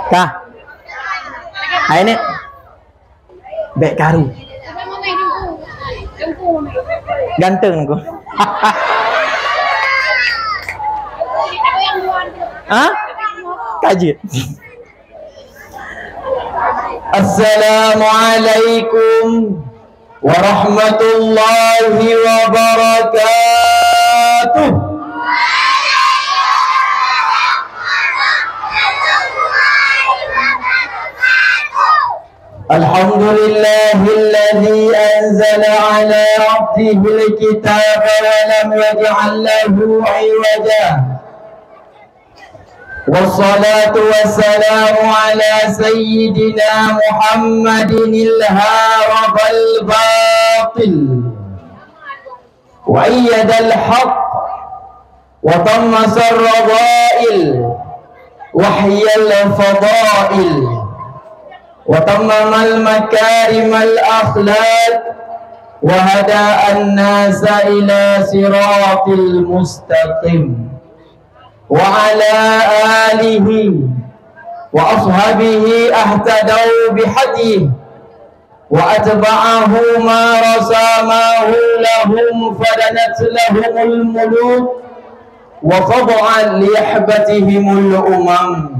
Kah? Hai ni. Bek karu. Ganteng aku. Hah? Kaji. Assalamualaikum warahmatullahi wabarakatuh. Alhamdulillahilladzi anzala ala 'abdihil kitaba wa lam yaj'al lahu 'iwaja. Wassalatu wassalamu ala sayyidina Muhammadinil harabal batil wa ayyadal haqq wa tammasar radha'il wa hiyal fada'il wa tammamal makarimal akhlaq wa hada'an nasa ila siratil mustaqim wa ala alihi wa ashabihi ahtadaw bihadihi wa atba'ahu ma rasamahu lahum fadanat lahumul muluk wa qad'an liyahbatihimul umam.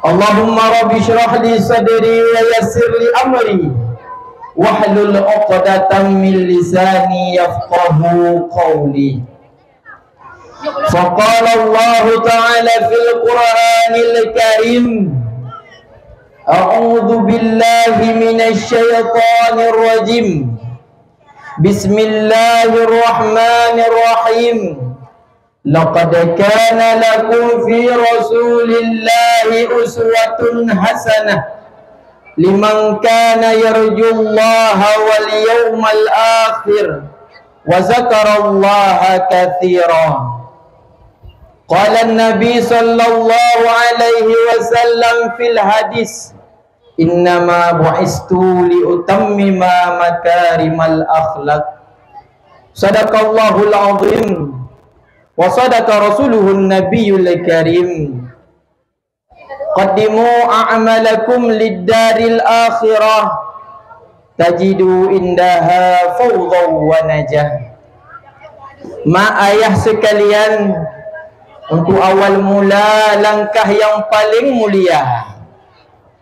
Allahumma rabbi syrah li sadri wa yassir li amri wahlul 'uqdatam min lisani yafqahu qawli. Faqala Allah ta'ala fil Qur'anil Karim, a'udzu billahi minasy syaithanir rajim. Bismillahirrahmanirrahim. Laqad kana lakum fi Rasulillahi uswatun hasanah liman kana yarjullaha wal yawmal akhir wa zakarallaha katsiran. Qala an-nabi sallallahu alaihi wasallam fil hadis, innama bu'istu li utammima makarimal akhlaq. Sadaqallahul azim wa sadaqa rasuluhun nabiyyul karim. Qaddimu a'malakum lid-daril akhirah tajidu indaha fawdhaw wa najah. Ma ayah sekalian, untuk awal mula langkah yang paling mulia,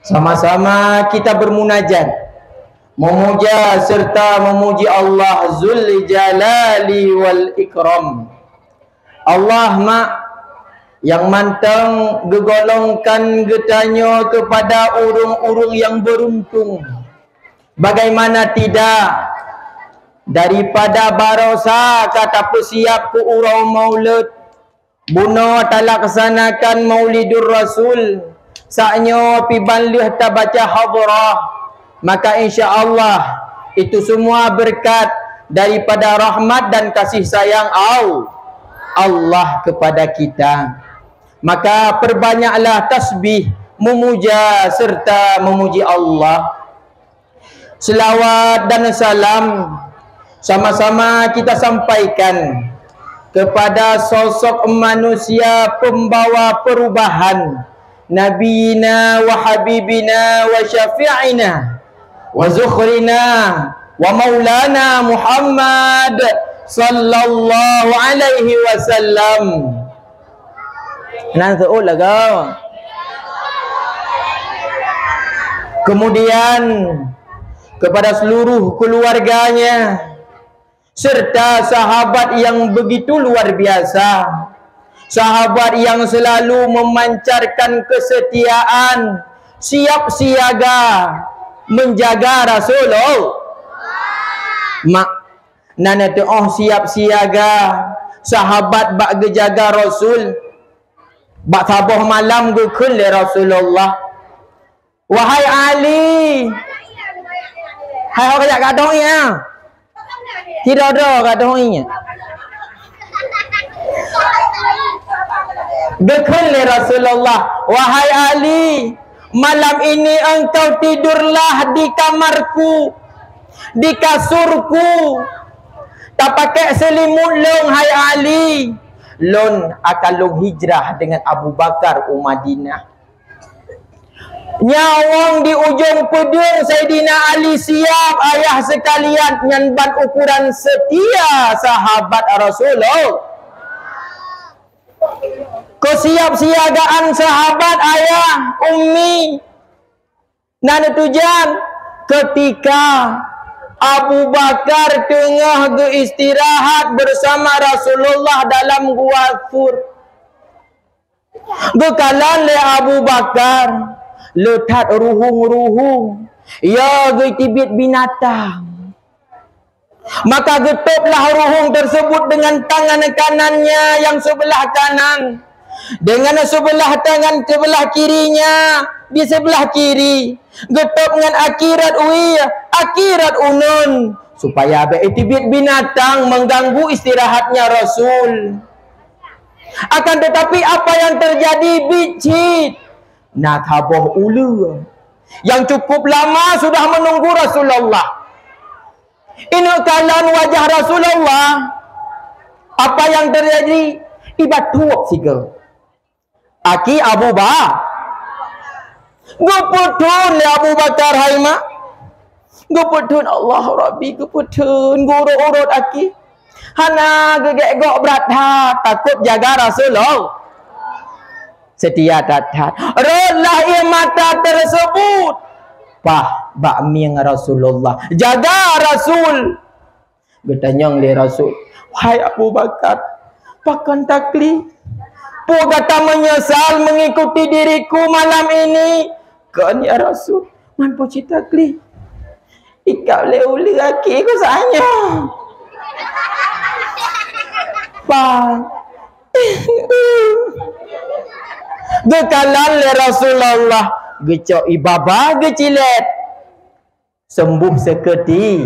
sama-sama kita bermunajat, memuja serta memuji Allah Zul Jalali wal Ikram. Allah mak yang mantang gegolongkan getanya kepada urung-urung yang beruntung. Bagaimana tidak, daripada barosa kata persiap ke urau maulid, buno tak laksanakan maulidur rasul, saknyo pi banlih tak baca hadrah, maka insya-Allah itu semua berkat daripada rahmat dan kasih sayang Allah kepada kita. Maka perbanyaklah tasbih, memuja serta memuji Allah. Selawat dan salam sama-sama kita sampaikan kepada sosok manusia pembawa perubahan, nabiyina wa habibina wa syafi'ina wa zukhrina wa maulana Muhammad sallallahu alaihi wasallam. Nan seul lah kau. Kemudian kepada seluruh keluarganya serta sahabat yang begitu luar biasa, sahabat yang selalu memancarkan kesetiaan, siap siaga menjaga Rasulullah. Mak nana tu siap siaga sahabat bak gejaga Rasul, bak sabuh malam gukul le Rasulullah. Wahai Ali, hai orang kajak kadang ya, tidak ada kadang inya. Gukul le Rasulullah, wahai Ali, malam ini engkau tidurlah di kamarku, di kasurku, tak pakai selimut long. Hai Ali, lon akan long hijrah dengan Abu Bakar Madinah. Nyawang di ujung pedung Saidina Ali siap ayah sekalian nyanban ukuran setia sahabat Rasulullah. Kesiapsiagaan sahabat ayah ummi nan tujuan ketika Abu Bakar tengah beristirahat bersama Rasulullah dalam gua Thur. Gekalan le Abu Bakar letat ruhung-ruhung ya getibit binatang. Maka getuplah ruhung tersebut dengan tangan kanannya yang sebelah kanan, dengan sebelah tangan sebelah kirinya di sebelah kiri. Getup dengan akhirat unun supaya beitibit binatang mengganggu istirahatnya Rasul. Akan tetapi apa yang terjadi bicit nak haboh ulu yang cukup lama sudah menunggu Rasulullah. Ini kalan wajah Rasulullah. Apa yang terjadi? Ibatuak siga. Aki Abu Bakar. Guputun le Abu Bakar hai mak. Guputun Allah Rabbi guputun guru urut aki. Hana gegek berat ha takut jaga Rasulullah. Setia tatat. Rolah ia mata tersebut. Pah bakmiang Rasulullah. Jaga Rasul. Bertanya le Rasul. Wahai Abu Bakar. Pakan takli. Pu kata menyesal mengikuti diriku malam ini. Kan ya Rasul. Mampu cita kli. Ikau le-uli laki ku sanya. Pak. Gekalan le Rasulullah. Gecok ibabah gecilet. Sembuh seketi.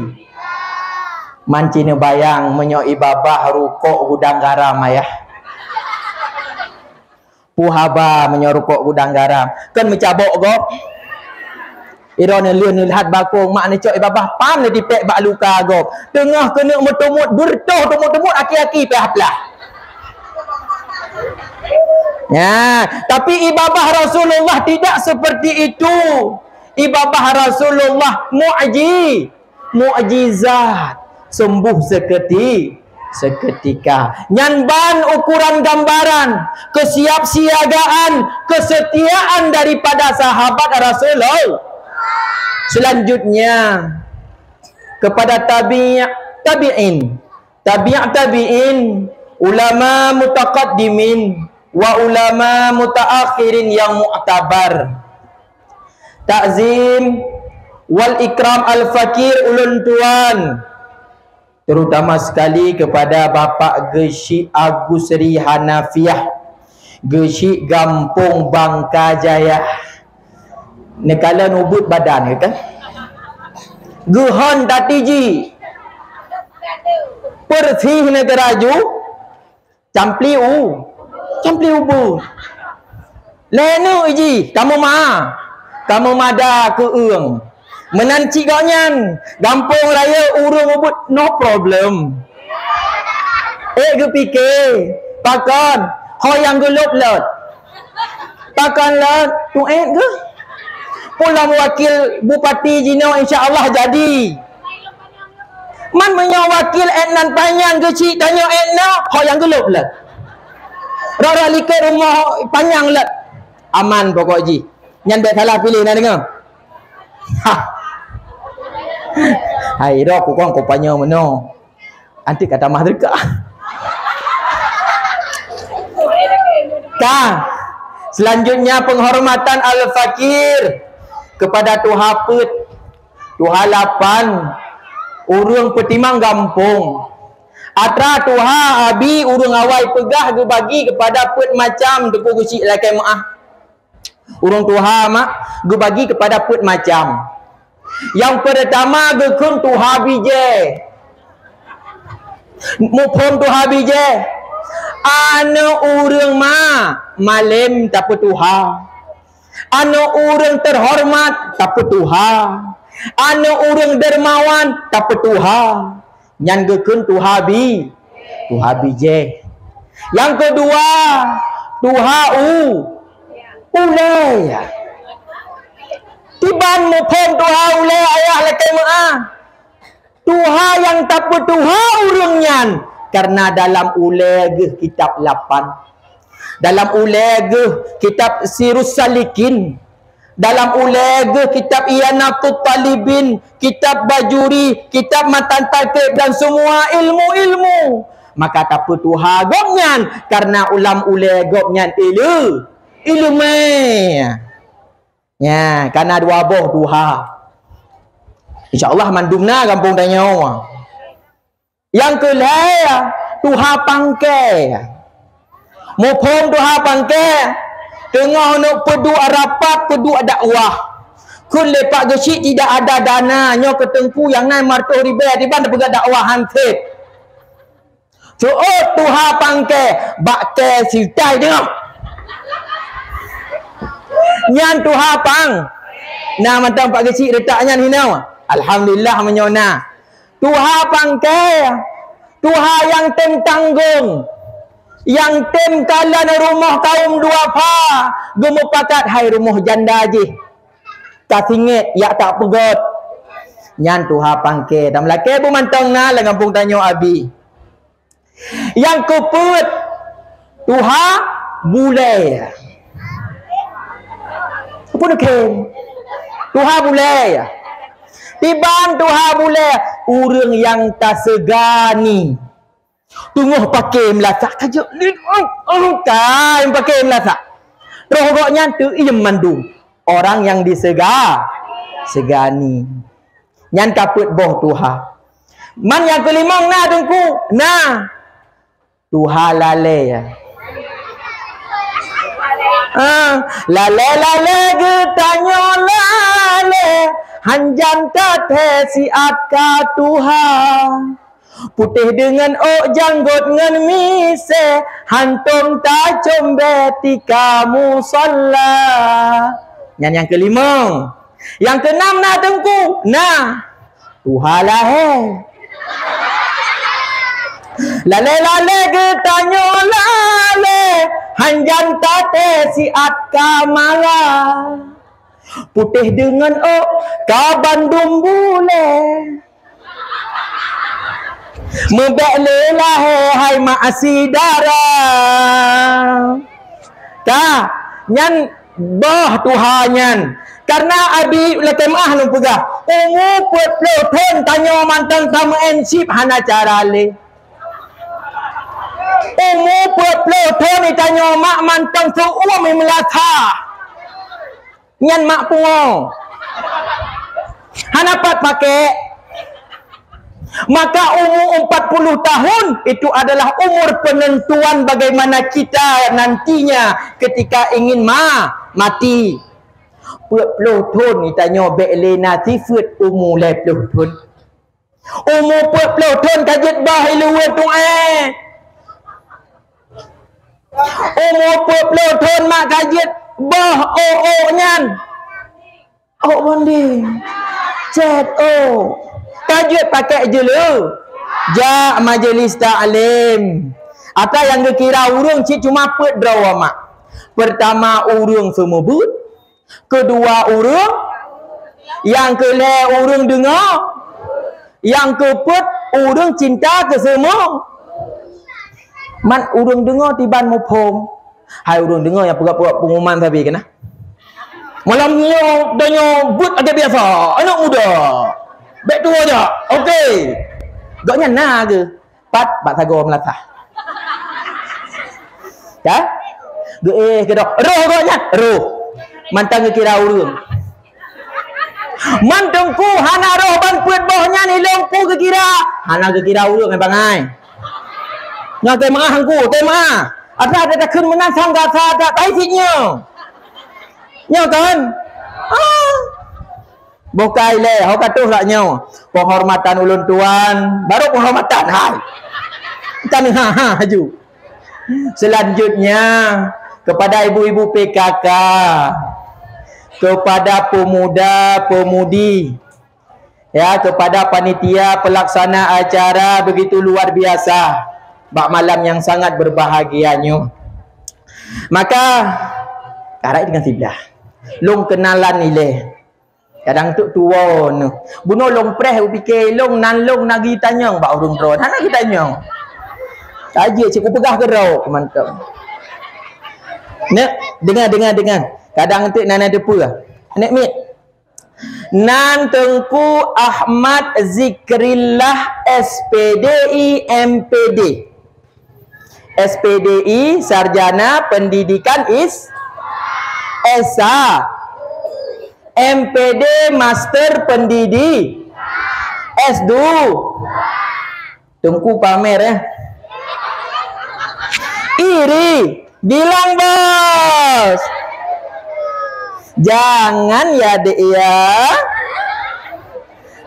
Mancina bayang menyok ibabah rukuk gudang garam ayah. Puhaba menyorukok gudang garam. Kan mencabok gop. Irone liun lihat bakung mak ni cok ibabah pam le dipek bak luka gop. Tengah kena metumut bertoh tumut-tumut aki-aki pehaplah. Ya, tapi ibabah Rasulullah tidak seperti itu. Ibabah Rasulullah mukjizat, sembuh seketika. Nyanban ukuran gambaran kesiapsiagaan, kesetiaan daripada sahabat Rasulullah. Selanjutnya kepada tabi'in, ulama mutaqaddimin wa ulama mutaakhirin yang mu'tabar. Ta'zim wal ikram al-fakir ulun tuan, terutama sekali kepada Bapak Gesyik Agusri Hanafiah, Gesyik Gampung Bangka Jaya. Nekala nubut badan ke kan? Guhon tatiji Persih negeraju Campli ubu Lenu iji kamu mada ke eung menanci gonyan Gampung raya urung ubut no problem. Gue fikir pakon hoyang gelup lot pakon lot tuet ke pulang wakil bupati Jino insya-Allah jadi. Man menyo wakil etnan panjang kecil tanya etna hoyang gelup lot. Rara likat rumah panjang lot. Aman pokok ji. Nyan bet salah pilih nak dengar. Ha. Hai ro ku kong ko panyo meno. Anti kata mah derka. Selanjutnya penghormatan al-fakir kepada Tuhaput, Tuhalapan, urung petimang gampung. Atra Tuha abi urung awai pegah ge bagi kepada put macam depu gusi lakai maah. Urung Tuha mak ge bagi kepada put macam. Yang pertama ge kun Tuha bije. Mupom Tuha bije. Anu urung ma malem tapu Tuha. Anu urang terhormat tapi Tuha. Anu urang dermawan tapi Tuha. Nyan gekeun Tuha je. Yang kedua Tuha ulay. Tiban mupom tuha ule ayah lekai maah. Tuha yang tak bertuha urungnyan. Karena dalam ulegeh kitab 8. Dalam ulegeh kitab Sirus Salikin. Dalam ulegeh kitab Iyanatut Talibin. Kitab Bajuri. Kitab Matan Talqib. Dan semua ilmu-ilmu. Maka tak bertuha gopnyan. Karena ulam ulegopnyan ilmu. Ya, karena dua boh duha. InsyaAllah mandumna kampung tanya. Yang kelaya tuha pangkai. Mupom tuha pangkai. Tengah nak pedu rapat, pedu dakwah. Kun lepak gesik tidak ada dana. Nyo ketengku yang nai martuh ribe. Tiba ada pegang dakwah hantip. Cu'ut tuha pangkai. Bakte siltai tengok. Nyan tuha pang. Nah mantap pak gesik letaknya ni now. Alhamdulillah menyona. Tuha pangkai. Tuha yang tem tanggung. Yang tem kalan rumah kaum dua pa. Gemuk pakat hai rumah janda je. Tak singit ya tak pegot. Nyan tuha pangkai. Dan melaki bu mantong na lah kampung tanya abi. Yang keput tuha bulai. Apa nak tuha bulai. Tiban tuha bulai urang yang tak segani. Tunggu pakai melasak saja. Kan pakai melasak. Rohoknya tu iem mandu. Orang yang segani. Yang kaput boh tuha. Man yang kelima na tengku. Nah. Tuha lale ya. Lale getanyo lale. Hanjan kate si akka tuha. Putih dengan janggut dengan mise. Hantum tak combe tika musalla. Yang kelima. Yang keenam na tengku. Nah. Tuha lahe. Lale getanyo lale. Hanjan kate si akka mala. Putih dengan kaban dumbule. Mebek lelah hai ma'asidara. Tak. Nyan boh tuhanyan. Karena abi lekai maah lu pegah. Ungu puat pelotun tanya mantan sama ensip hana cara le. Ungu puat pelotun tanya mak mantan su'um melasa. Nyan mak pungo. Hanapat pakai. Maka umur 40 tahun itu adalah umur penentuan bagaimana kita nantinya ketika ingin mati. Puluh tahun ni tanya bekle nanti fut umur 10 tahun. Umur 40 tahun kajet bah luwe tu Umur 40 tahun mak kajet bah nyan. Bonding. Chat Tajud pakai je lu. Ja majlis ta'lim. Apa yang kira urung cik cuma pet draw mak. Pertama urung semebut. Kedua urung. Yang kele urung dengar. Yang keput urung cinta ke semua. Man urung dengar tiban mupom. Hai urung dengar yang perak-perak pengumuman tapi kena. Malam ni danyo but ada biasa. Anak muda. Baik tu aja. Okey. Gaknya na ke? Pat sagor melatah. Ya? Ge ke dah. Roh gaknya. Roh. Mantang ke kira urung. Mantengku hana roh ban puit bohnya ni lengku ke kira. Hana ke kira urung ai bangai. Nga te maah hangku, te maah. Ada kun menang sangga sada tai sitnya. Nya kan? Bukai le, hau katuh lah nyaw. Penghormatan ulun tuan, baru penghormatan hai. Kan haju. Selanjutnya kepada ibu-ibu PKK, kepada pemuda-pemudi, ya, kepada panitia pelaksana acara begitu luar biasa. Bak malam yang sangat berbahagianya. Maka karai dengan sebelah. Long kenalan ni le. Kadang tu tua ni. Bunuh long preh fikir long nan long nagi tanyang bak urung drone. Han nagi tanyang. Saja cikgu pegah gerau mantap. Nek dengar. Kadang tu nan ada apa? Nek mit. Nan Tengku Ahmad Zikrillah SPDI MPD. SPDI Sarjana Pendidikan Esa. MPD Master Pendidik. S2. Tengku pamer iri. Bilang bos. Jangan ya dek ya.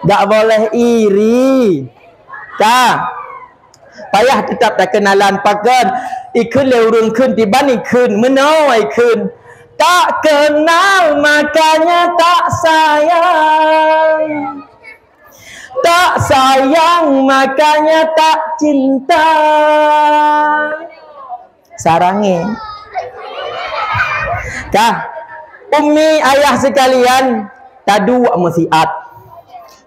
Tak boleh iri. Tak. Payah tetap tak kenalan pakan. Ikun leurung kun tiban ikun. Menau ikun. Tak kenal makanya tak sayang. Tak sayang makanya tak cinta. Sarangi. Kah? Umi ayah sekalian, tadu musiat.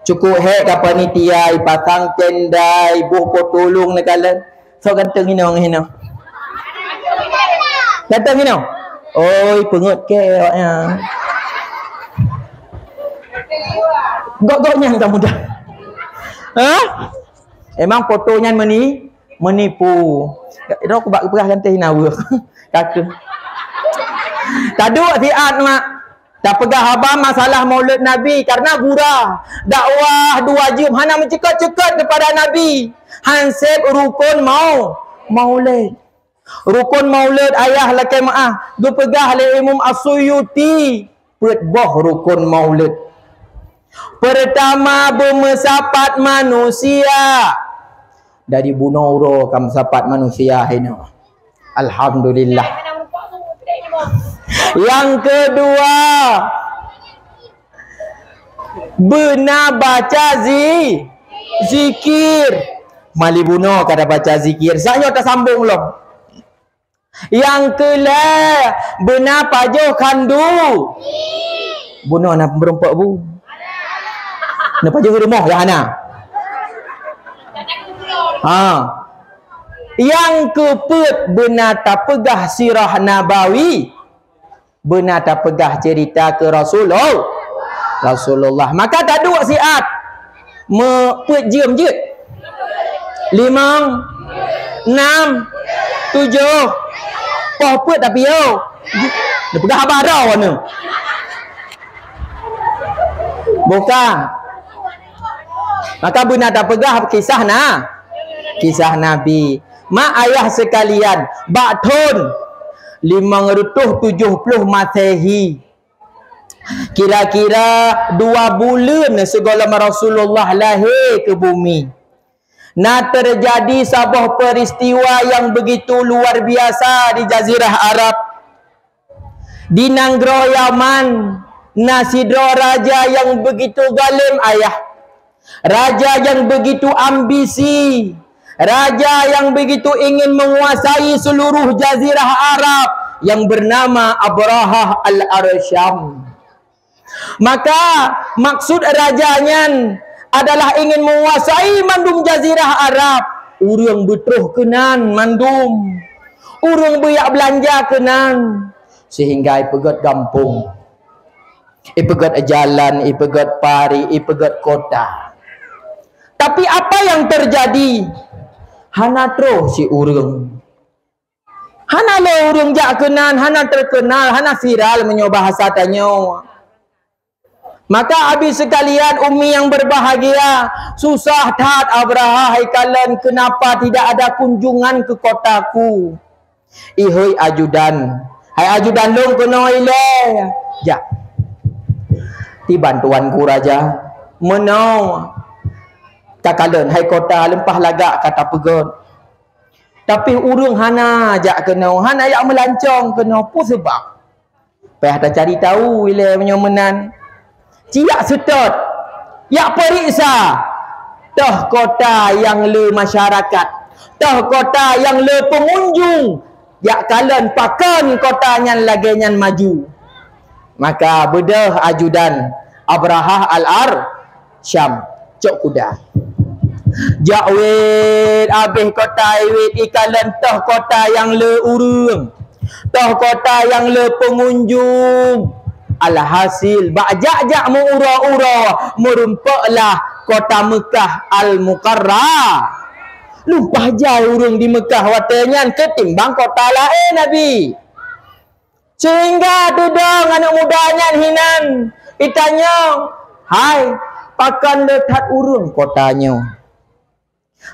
Cukup hek ka panitia ipasang tendai, buh potolong negala. So ganteng hino hino. Ganteng hino. Oi, pengut ke awaknya. Gok-goknya tak mudah. Emang fotonya menipu. Dah aku bak perah ganteng hinawa. Kakak. Tadu siat mak. Tak pegah abang masalah Maulid Nabi karena gurah. Dakwah 2 jam hana mencekat-cekat kepada Nabi. Hansip rukun Maulid. Rukun Maulid ayah lakai maah. Du pegah le Imam As-Suyuti. Boh rukun Maulid. Pertama bermesapat manusia. Dari bunuh kam sapat manusia ini. Alhamdulillah. Yang kedua, benar baca zikir. Mali bunuh kada baca zikir. Saya tak sambung loh. Yang kelima, benar pajuh kandu. Bunuh anak berempat bu. Nak pajuh rumah ya anak. Yang keempat, benar tak pegah sirah nabawi. Benar tak pegah cerita ke Rasulullah. Maka tak dua siat. Put jam je. 5, 6, 7. Put tapi yo. Dia pegah abah dah warna. Bukan. Maka benar tak pegah kisah Nabi. Mak ayah sekalian, Bakton 570 Masehi. Kira-kira 2 bulan segala Rasulullah lahir ke bumi. Nah terjadi sebuah peristiwa yang begitu luar biasa di Jazirah Arab. Di Nanggro Yaman, Nasidro raja yang begitu zalim ayah. Raja yang begitu ambisi. Raja yang begitu ingin menguasai seluruh Jazirah Arab yang bernama Abrahah Al-Arsyam. Maka maksud rajanya adalah ingin menguasai mandum Jazirah Arab. Urang betuh kenan mandum. Urang beyak belanja kenan. Sehingga ipegat kampung. Ipegat jalan, ipegat pari, ipegat kota. Tapi apa yang terjadi? Hana terus si urang. Hana le urang jak kenan, hana terkenal, hana viral menyoba bahasa tanyo. Maka habis sekalian umi yang berbahagia, susah tat Abraha haikalan kenapa tidak ada kunjungan ke kotaku. Ihoi ajudan. Hai ajudan long kena ile. Ja. Ti bantuanku raja. Menau. Kakalan hai kota lempah lagak kata pegot. Tapi urung hana ajak kena, hana yak melancong kena apa sebab? Payah tak cari tahu bila menyomenan. Ciak setot. Yak periksa. Toh kota yang le masyarakat. Toh kota yang le pengunjung. Yak kalan pakan kota yang lagi yang maju. Maka bedah ajudan. Abrahah Syam. Cok kuda. Jakwit habis kota iwit ikalan toh kota yang le urung. Toh kota yang le pengunjung. Alhasil ba'jak-jak mu ura-ura merumpaklah kota Mekah Al-Mukarram. Lumpah jauh urung di Mekah watanya ketimbang kota lain Nabi. Sehingga tu dong anak mudanya hinan. Itanya, hai, pakan letat urung kotanya.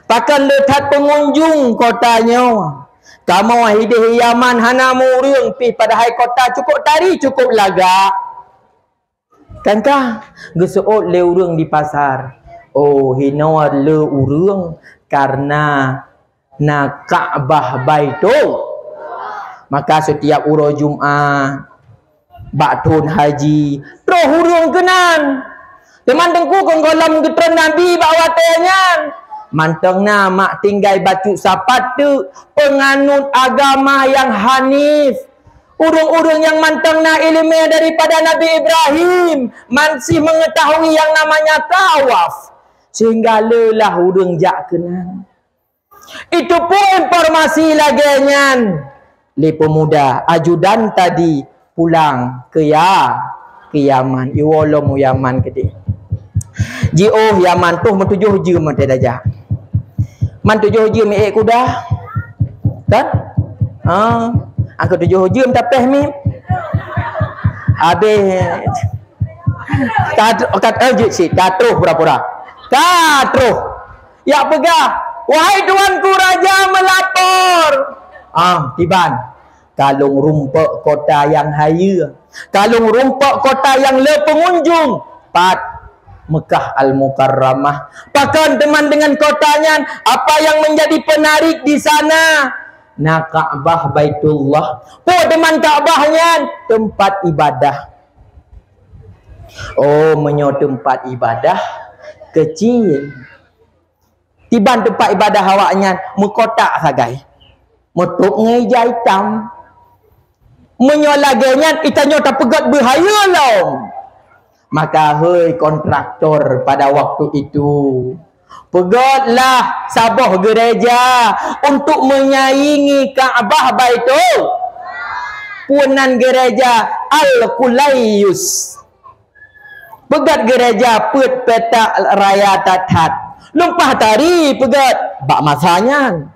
Pakan letat pengunjung kotanya. Kamu hidih Yaman hana murung pi padahal kota cukup tari cukup laga. Kankah gesuot le urung di pasar. Oh hina le urung karena na Ka'bah Baitul. Maka setiap uro Jumaat baktun haji terus urung kenan. Teman tengku konggolam getren Nabi bawatenya. Manteng na mak tinggal baju sapat tu penganut agama yang hanif. Urung-urung yang manteng na ilmu daripada Nabi Ibrahim masih mengetahui yang namanya tawaf. Sehingga lelah urung jak kenan. Itu pun informasi laginya. Le pemuda ajudan tadi pulang ke Yaman. Iwolomu Yaman gede. Jio Yaman tuh menuju je mate dajah. Man tujuh je mi kuda. Kan? Aku tujuh je tapeh mi. Habis kat si katruh pura-pura. Katruh. Ya pegah. Wahai tuanku raja melapor. Tiban. Kalung rumput kota yang haya. Kalung rumput kota yang le pengunjung. Mekah Al-Mukarramah. Pakan teman dengan kotanya. Apa yang menjadi penarik di sana? Nah Ka'bah Baitullah. Teman Ka'bahnya tempat ibadah. Oh menyo tempat ibadah kecil. Tiban tempat ibadah awaknya mekotak sagai. Metuk ngeja hitam. Menyo laganya itanyo tak pegat bahaya lah. Maka hei kontraktor pada waktu itu pegatlah sabah gereja untuk menyaingi Ka'bah Baitul. Punan gereja Al-Qulayyus. Pegat gereja pet petak raya tatat. Lumpah tari pegat bak masanya.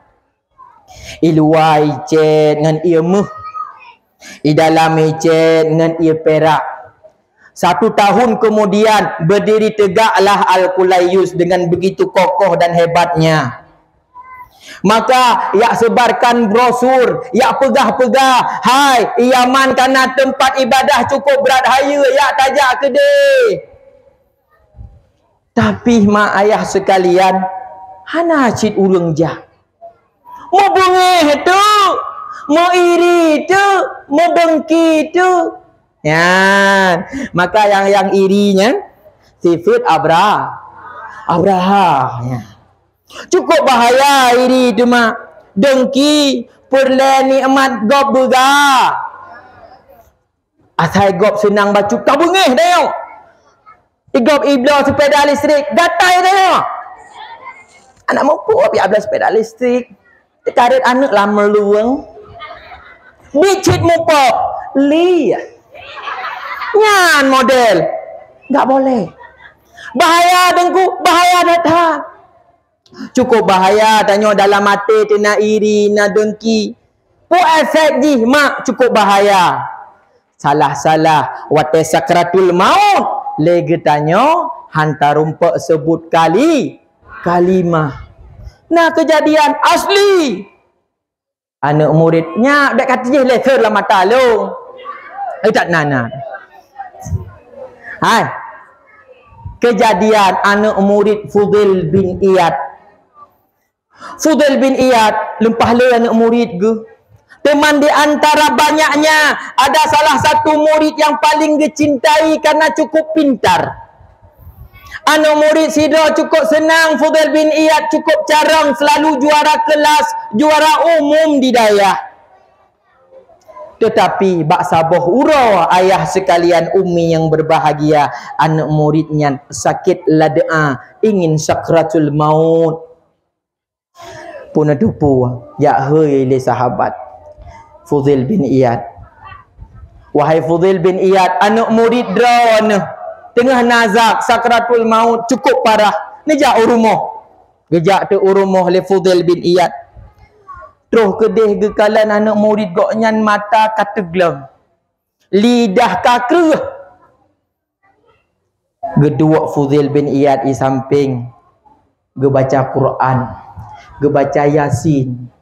Iluai cet dengan ia meh. I dalam cet dengan ia perak. 1 tahun kemudian berdiri tegaklah Al-Qulayyus dengan begitu kokoh dan hebatnya. Maka ia sebarkan brosur, ia pegah-pegah, hai Yaman karena tempat ibadah cukup berat haya, ia tajak kedai. Tapi mak ayah sekalian, hana cit urang jah. Mau bengih tu, mau iri tu, mau dengki tu. Ya, maka yang irinya sifat Abraha. Ya. Cukup bahaya iri itu mak. Dengki perle nikmat gob bega. Asal gob senang baca tak bengih dah. Gob iblis sepeda listrik gatai dah. Anak mampu biar belas sepeda listrik. Tarik anak lama luang. Bicit muka lihat. Nyan model. Tak boleh. Bahaya dengku, bahaya datang. Cukup bahaya tanya dalam mati tina iri na dengki. Pu efek ji mak cukup bahaya. Salah-salah wate sakratul maut. Lagi tanya hantar rumput sebut kalimah. Nah kejadian asli. Anak muridnya dak kata je leher lah mata lu. Tak nana. Hai. Kejadian anak murid Fudail bin Iyad. Fudail bin Iyad lempah le anak murid ke. Teman di antara banyaknya ada salah satu murid yang paling dicintai karena cukup pintar. Anak murid Sidra cukup senang. Fudail bin Iyad cukup carang, selalu juara kelas, juara umum di dayah. Tetapi bak saboh ura ayah sekalian, umi yang berbahagia, anak muridnya sakit lad'a, ingin sakratul maut. Puna dupu ya hei le sahabat Fudail bin Iyad. Wahai Fudail bin Iyad, anak murid drone tengah nazak sakratul maut cukup parah. Nejak urumah. Gejak tu urumah le Fudail bin Iyad. Terus kedih gekalan anak murid goknyan mata kata gelam. Lidah kakruh. Gedua Fudail bin Iyad di samping. Gebaca Quran. Gebaca Yasin.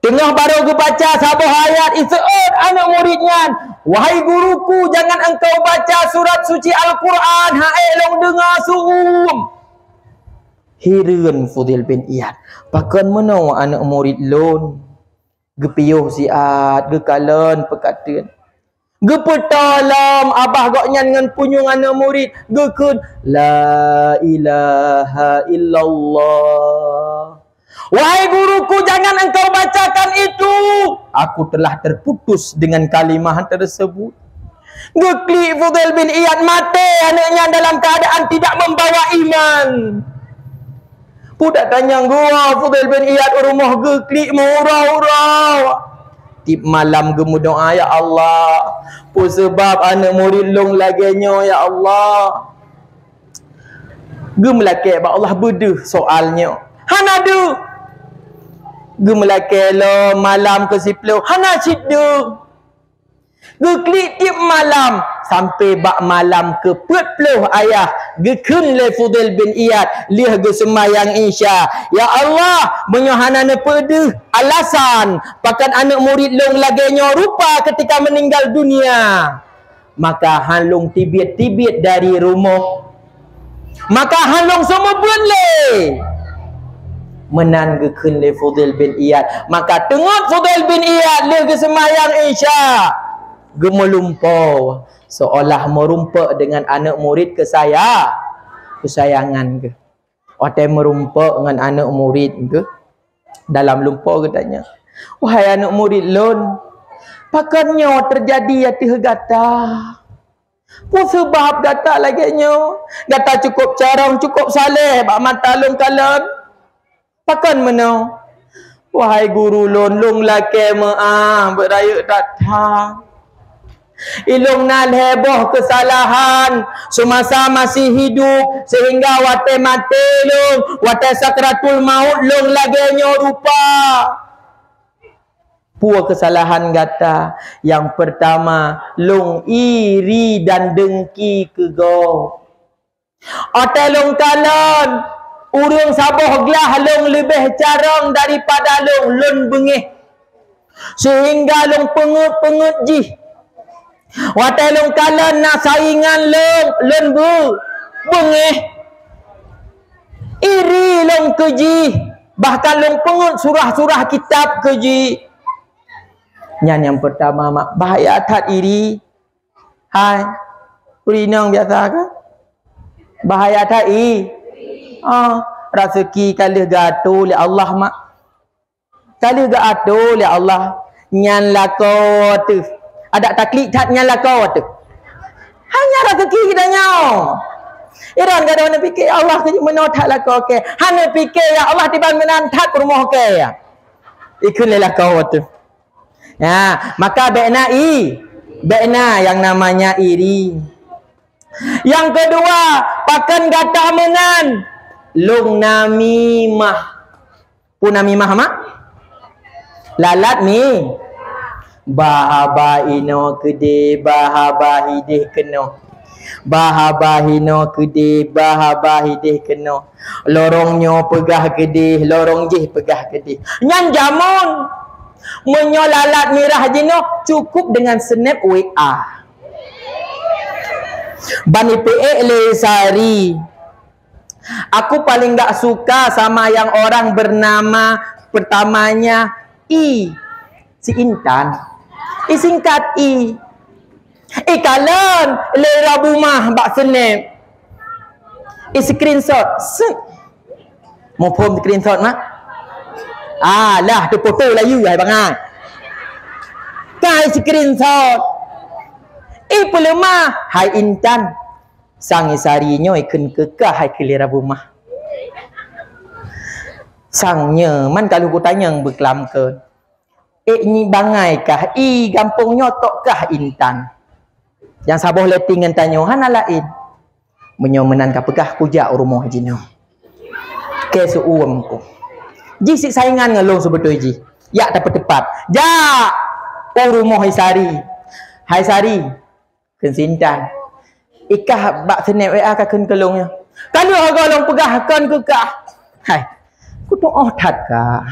Tengah baru gebaca sabah ayat isa'ud anak muridnya. Wahai guruku, jangan engkau baca surat suci Al-Quran. Hai long dengar suum. Hirin Fudail bin Iyad. Pakan mana anak murid lon. Gepiyuh siat, gekalan pekatan. Gepetalam abah goknya dengan punyung anak murid. Gekun la ilaha illallah. Wahai guruku, jangan engkau bacakan itu. Aku telah terputus dengan kalimah tersebut. Geklik Fudail bin Iyad, mati anaknya dalam keadaan tidak membawa iman. Budak tanya gua Fudail bin Iyad rumah geklik murau-urau. Tip malam gemu doa, ya Allah, pu sebab anak murid long laganya, ya Allah. Gemelake ba Allah beduh soalnya. Hanadu. Gemelake lo malam ke siplo. Hana cidu. Geklik tip malam sampai bak malam ke 40 ayah gekun le Fudail bin Iyad liah ge semayang isya. Ya Allah, menyohanana peduh alasan pakan anak murid long laganya rupa ketika meninggal dunia. Maka halung tibit-tibit dari rumah. Maka halung semua boleh menan gekun le Fudail bin Iyad. Maka tengok Fudail bin Iyad liah ge semayang isya. Gemelumpau seolah merumpak dengan anak murid kesayangan ke. Otai merumpak dengan anak murid ke dalam lumpau katanya. Wahai anak murid lon, pakannya terjadi yati gata. Pun sebab gata lagi nyo. Gata cukup carang, cukup saleh, bak mata lon kalan. Pakan mana? Wahai guru lon, long laki maaf beraya datang. Ilung nan heboh kesalahan semasa masih hidup sehingga wate mati long, wate sakratul maut long laganya rupa. Pua kesalahan gata. Yang pertama, long iri dan dengki ke go. Ote long kalan urung saboh gelah long lebih carang daripada long bengih. Sehingga long pengut jih. Watai long kalan nak saingan long bengih. Iri long keji. Bahkan long pengut surah-surah kitab keji. Yang pertama mak bahaya tak iri. Hai. Urinang biasa ke? Bahaya tak iri. Rezeki kali gato oleh Allah mak. Kali gato oleh Allah. Nyan lakot tu. Ada taklid tak nyala kau tu. Hanya rezeki kita nyau. Iran gak ada mana fikir Allah ke mana tak lah kau ke. Hanya fikir ya Allah tiba menan tak rumah ke ya. Ikulah kau tu. Ya, maka bekna yang namanya iri. Yang kedua, pakan gata menan long namimah. Pun namimah mak? Lalat ni. Bahabahino kede bahabahideh keno. Bahabahino kede bahabahideh keno. Lorongnya pegah kede, lorong jih pegah kede. Nyan jamun menyolalat mirah jino cukup dengan snap WA. Bani PE Lesari. Aku paling gak suka sama yang orang bernama pertamanya I. Si Intan. Singkat I. Kalan le rabumah bak snap. Screenshot. Mau pom screenshot mak? Lah tu foto lah you hai bangai. kai screenshot. Pelemah. Hai Intan. Sang isarinya ikun kekah hai kelira rumah. Sangnya man kalau ku tanya berkelam ke. Ni bangai kah? Gampung nyotok kah Intan? Yang saboh leting ngan tanya hana lain. Menyomenan ka pegah kujak rumah jino. Ke suum ku. Ji sik saingan ngelong sebetul ji. Ya dapat tepat. Ja. Rumah Haisari. Haisari. Kensintan. Ikah bak senep WA ka ken kelongnya. Kalau golong pegah kan kekah. Hai. Ku tu tat ka.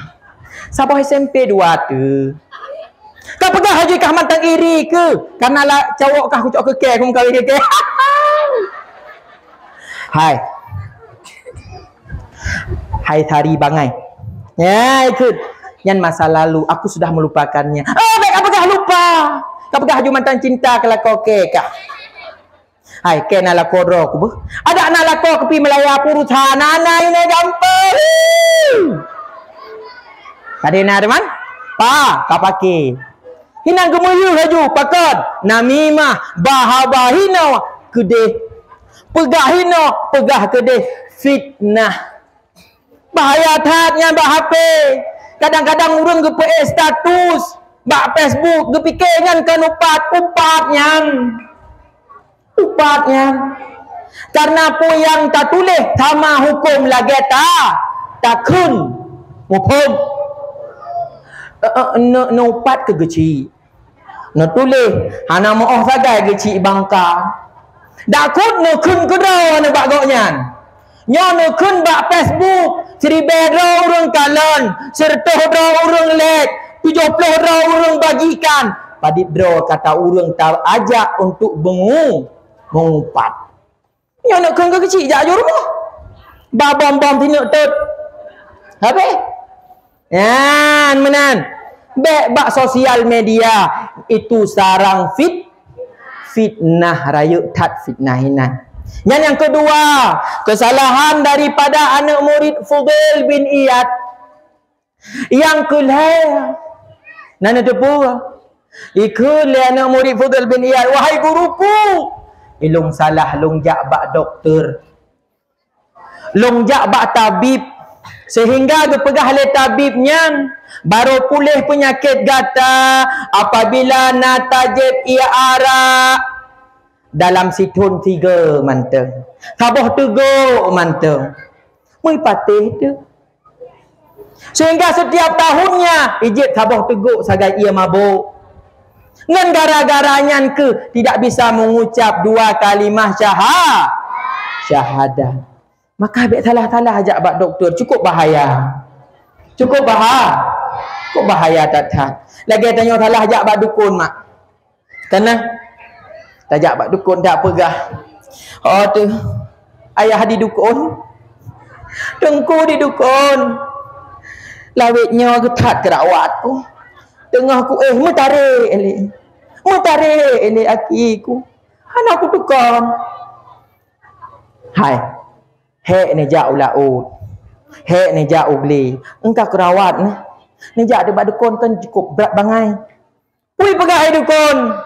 Saboh SMP 2 tu. Kau pegah haji kah mantang iri ke? Karena lah cowok kah ku cok ke ku kau ke. Hai. Hai Tari bangai. Ya, ikut. Yang masa lalu aku sudah melupakannya. Baik apakah lupa? Kau pegah haju mantan cinta kalau kau ke kah? Hai, ke nala kodro ku. Ada nala ko kepi melaya purusan ana ini gampang. Kadena teman? Pa, kau pakai. Hinang gemuyu haju pakad. Namimah bahabahina kedeh. Pegah hino, pegah kedeh fitnah. Bahaya tatnya bah HP. Kadang-kadang urang ge status, bah Facebook ge pikengan kan upatnya. Karena pu yang tak tulis sama hukum lagi tak kun. Hukum. No upat ke geci. No tulis hana moh sagai geci bangka. Dakut no kun kedau na bagoknyan. Nyo no kun bak Facebook, 1000 urang kalon, 100 urang lek, 70 urang bagikan. Padit draw kata urang tahu ajak untuk mengumpat. Nyo no kun ke kecil jak jo rumah. Ba bom-bom tinuk tut. Habis. Yan menan. Bak sosial media itu sarang fitnah rayuk tat fitnahinan. Yang kedua, kesalahan daripada anak murid Fudail bin Iyad. Yang kelima, nana tepu. Ikul anak murid Fudail bin Iyad, wahai guruku, ilung salah longjak bak doktor. Longjak bak tabib sehingga gepegah le tabibnya baru pulih penyakit gata apabila natajib ia arak dalam situn 3 manteng saboh 3 manteng mui patih tu sehingga setiap tahunnya ijib saboh teguk sagai ia mabuk ngan gara-garanya ke tidak bisa mengucap 2 kalimah syahadah. Maka habis salah-salah ajak bak doktor cukup bahaya. Cukup bahaya tak. Lagi tanya salah ajak bak dukun mak. Kena ajak bak dukun tak pegah. Oh tu ayah di dukun. Tengku di dukun. Lawitnya getat kerawat ku. Tengah ku mutarik ele akiku. Anak ku tukang. Hai. Hek ni jak ulaut. Hek ni jak ugli. Engkau kerawat ni. Ni jak debat dukun kan cukup berat bangai. Pui pegai dukun.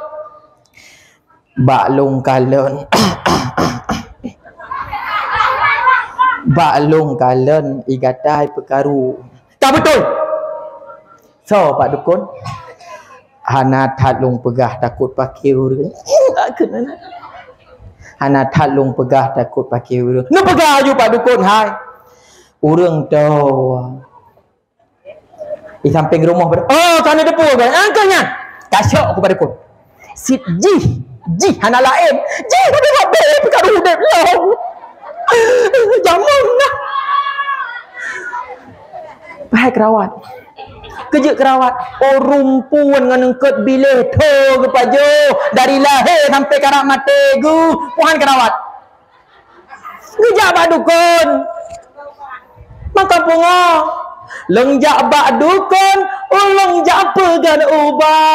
Bak long kalon. Bak long kalon igatai perkaru. Tak betul. So pak dukun. Hana talung pegah takut pakai urang. Tak kena. Hana talung pegah takut pakai urang. Nu pegah aju pak dukun hai. Urang tu. Di samping rumah pada. Oh, kana depu kan. Angkanya. Kasyok aku pada dukun. Sit ji hana lain. Ji pada apa perkara udep lah. Jamun lah. Bahai kerawat. Kerja kerawat. Oh rumpuan dengan engkut bilih tu ke pajo. Dari lahir sampai karak mati gu. Puan kerawat. Ngejak bak dukun. Maka punga. Lengjak bak dukun. Lengjak pegan ubat.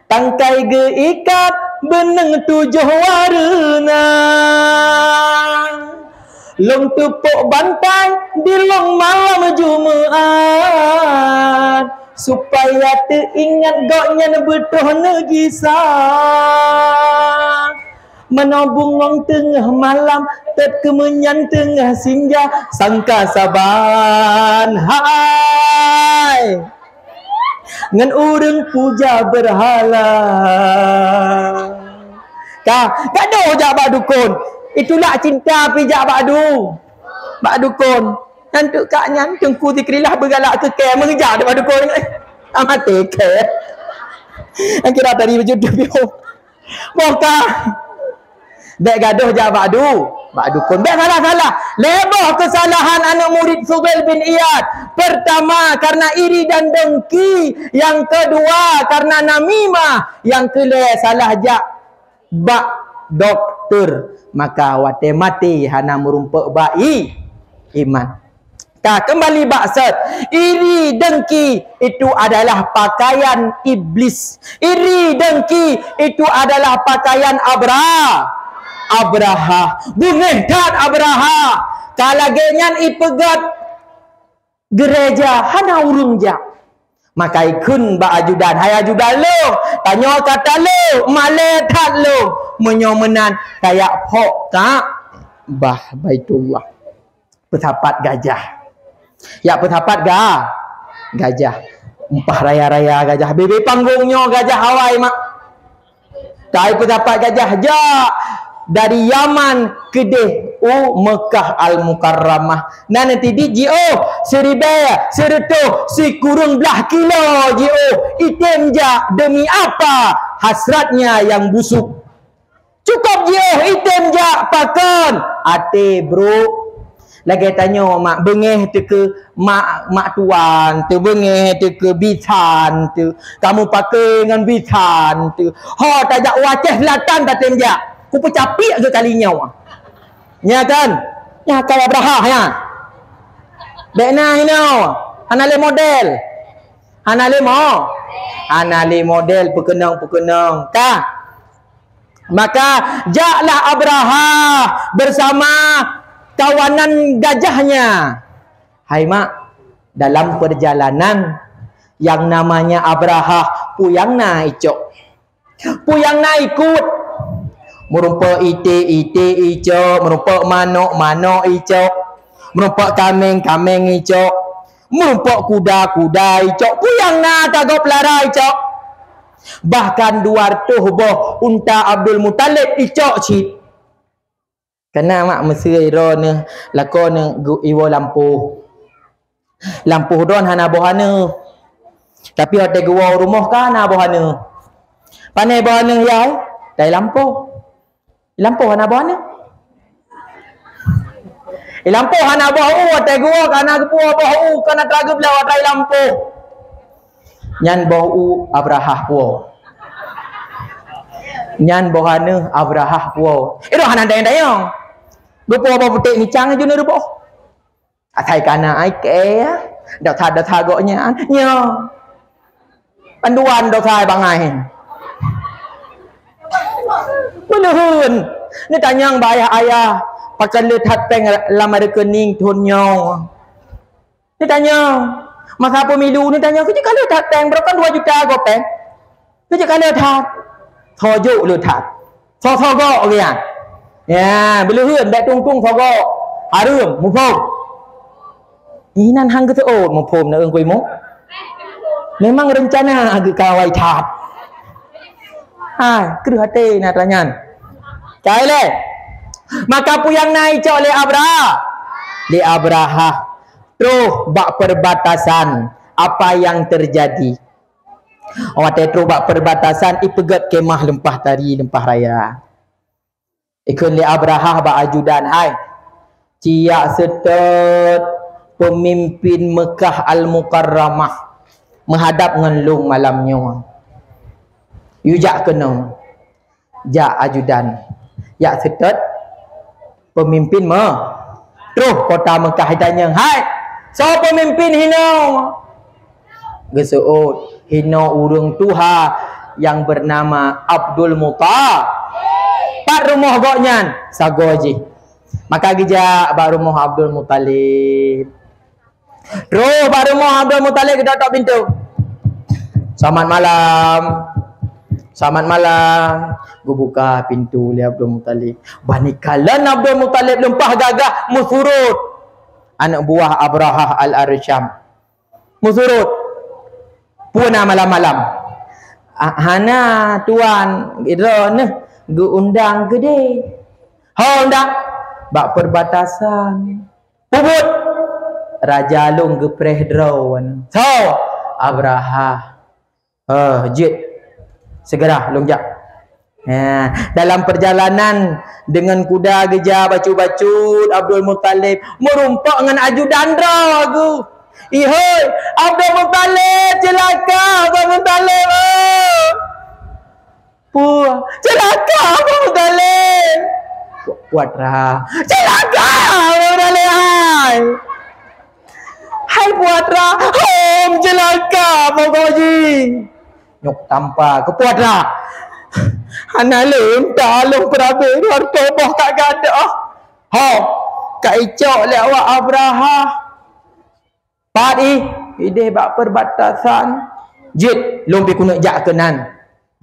Tangkai geikat. Beneng 7 warna. Long tepuk bantai di long malam Jumaat supaya teringat goknya betul negisah. Menabung wang tengah malam, terkemenyan tengah senja, sangka saban hai ngan urang puja berhala. Gaduh jak bak dukun. Itulah cinta pijak bak dukun. Nanti kaknya tengku dikerilah bergalak ke ke mengejar bak dukun. Amate ke. Yang kira tadi berjodoh biho. Mokah. Dek gaduh jak bak dukun. Dek salah. Lebih kesalahan anak murid Fudail bin Iyad. Pertama karena iri dan dengki. Yang kedua karena namimah. Yang kelima salah jak bak doktor. Maka wate mati hana merumpak bayi iman. Kembali baksud. Iri dengki itu adalah pakaian iblis. Iri dengki itu adalah pakaian Abraha. Bungedat Abraha. Kalau genyan ipegat gereja hana urung jak. Maka ikun ba ajudan. Hai ajudan lo. Tanya kata lo. Maletat lo. Menyomenan kayak pok kak. Bah Baitullah. Petapat gajah. Ya petapat gajah. Empah raya-raya gajah. Bebe panggungnya gajah Hawaii mak. Tai petapat gajah jak. Dari Yaman ke Mekah Al-Mukarramah. Nah nanti di Jio seribaya sereto si kurung belah kilo Jio item jak demi apa hasratnya yang busuk. Cukup Jio item jak pakon ate bro. Lagi tanya mak bengeh tu ke mak tuan tu bengeh tu ke bitan tu kamu pakai dengan bitan tu ha tajak waceh selatan tak temjak. Ku pecapik ke kalinya wah. Ya kan? Ya kau Abraha ya. Bekna hino. Anale model. Anale model pekenang. Kah? Maka jaklah Abraha bersama kawanan gajahnya. Hai mak, dalam perjalanan yang namanya Abraha puyangna icok. Puyangna ikut. Merumpak ite icok, merumpak manok icok, merumpak kameng icok, merumpak kuda icok, puyang na tagap lara icok. Bahkan 200 boh unta Abdul Muttalib icok cip. Kena mak mesir ne lakon iwo lampu don hana bohana. Tapi hotel gua rumah kan hana bohana. Panai bohana ya, dai lampu. Lampu hana bohana. Lampu hana bohu hotel gua kana gua bohu kana traga belah watai lampu. Nyan bohu Abraha puo. Nyan bohana Abraha puo. Itu hana dayang. Rupo apa putik ni cang aja ni rupo. Atai kana ai ke ya. Dak tha goknya. Nya. Panduan dak thai bangai. Menuhun. Ni tanyang bayah ayah. Pakai letat peng lama rekening tunyong. Ni tanyang. Masa pemilu ni tanyang. Kerja kalau letat peng berapa 2 juta kau peng. Kerja kalau letat. Thojuk letat. Thogok ya. Ya, beluhun dak tungtung thogok. Harum mupom. Inan hang ke tu mupom na engkoi mo. Memang rencana agak kawai tat. Ha, keruh hati nak tanyan. Cai le. Maka puyang naik cok le Abraha. Terus bak perbatasan. Apa yang terjadi? Awak terus bak perbatasan ipegat kemah lempah tari, lempah raya. Ikun le Abraha bak ajudan hai. Ciak setet pemimpin Mekah Al-Mukarramah menghadap ngelung malamnya. Yujak kena. Jak ajudan. Ya setet pemimpin terus kota Mekah tanya, "Hai, so pemimpin hino?" Gesuut, hino urang tuha yang bernama Abdul Muttalib. Pak rumah goknyan sagoji. Maka gija ba rumah Abdul Muttalib. Terus ba rumah Abdul Muttalib ke tok pintu. Selamat malam. Selamat malam. Gue buka pintu li Abdul Muttalib. Banikalan Abdul Muttalib lempah gagah musurut. Anak buah Abrahah Al-Arsyam. Musurut. Puna malam-malam. Hana tuan idron gue undang gede. Ha undang. Bak perbatasan. Pubut. Raja Long gepreh drawan. So Abrahah. Jit. Segera lonjak. Dalam perjalanan dengan kuda gejar bacu-bacut Abdul Muttalib merumpak dengan ajudan ragu. Ihoi, Abdul Muttalib celaka Abdul Muttalib. Celaka Abdul Muttalib. Kuat rah. Celaka Abdul Muttalib. Hai puatra, celaka Mogoji. Nyok tanpa kepuat lah. Hana lem dalung perabe harta bah kat gada. Kak icok le awak Abrahah. Padi ide bak perbatasan. Jit lompi kuno jak kenan.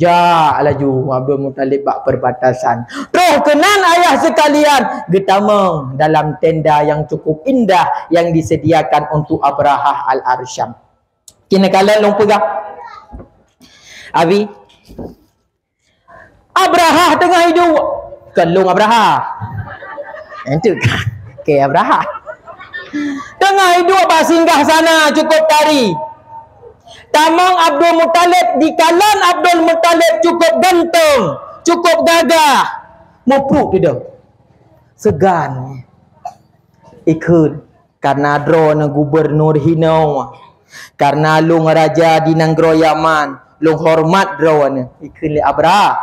Jak laju Abdul Muttalib bak perbatasan. Roh kenan ayah sekalian, getamang dalam tenda yang cukup indah yang disediakan untuk Abrahah Al-Arsyam. Kini kalian long pegang. Abi Abrahah tengah hidup. Kelung Abrahah. Itu ke Abrahah. Tengah hidup apa singgah sana cukup kari. Tamang Abdul Muttalib di kalan Abdul Muttalib cukup ganteng, cukup gagah. Mupuk dia. Segan. Ikut karena drone gubernur Hinau. Karena lung raja di Nanggro Yaman. Long hormat drone ikli Abrahah.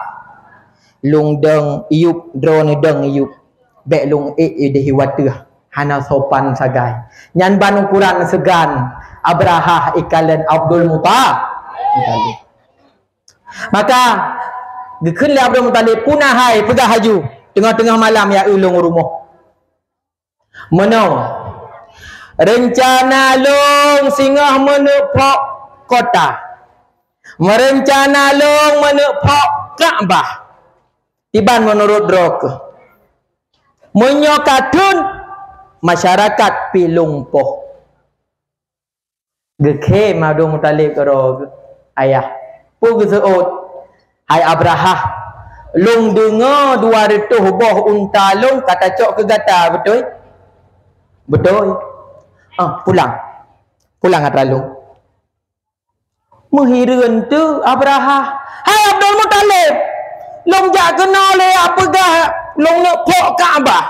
Long deng iup drone deng iup. Bek long dehi watah. Hana sopan sagai. Nyan ban ukuran segan. Abrahah ikalan Abdul Muttalib. Maka gekun Abdul Muttalib punah hai pegah haju. Tengah-tengah malam ya ulung rumah. Menong. Rencana long singgah menepok kota. Merencana long menepok Kaabah. Tiban menurut drok. Menyokatun masyarakat pilungpoh. Gekem Abdul Muttalib kerog ayah. Pu geseut. Hai Abrahah. Long dengar 200 boh unta long kata cok ke gata betul? Betul. Pulang. Pulang kata long. Menghirun tu Abrahah. Hai Abdul Muttalib. Long jak kenal le apa gah long nak pok Kaabah.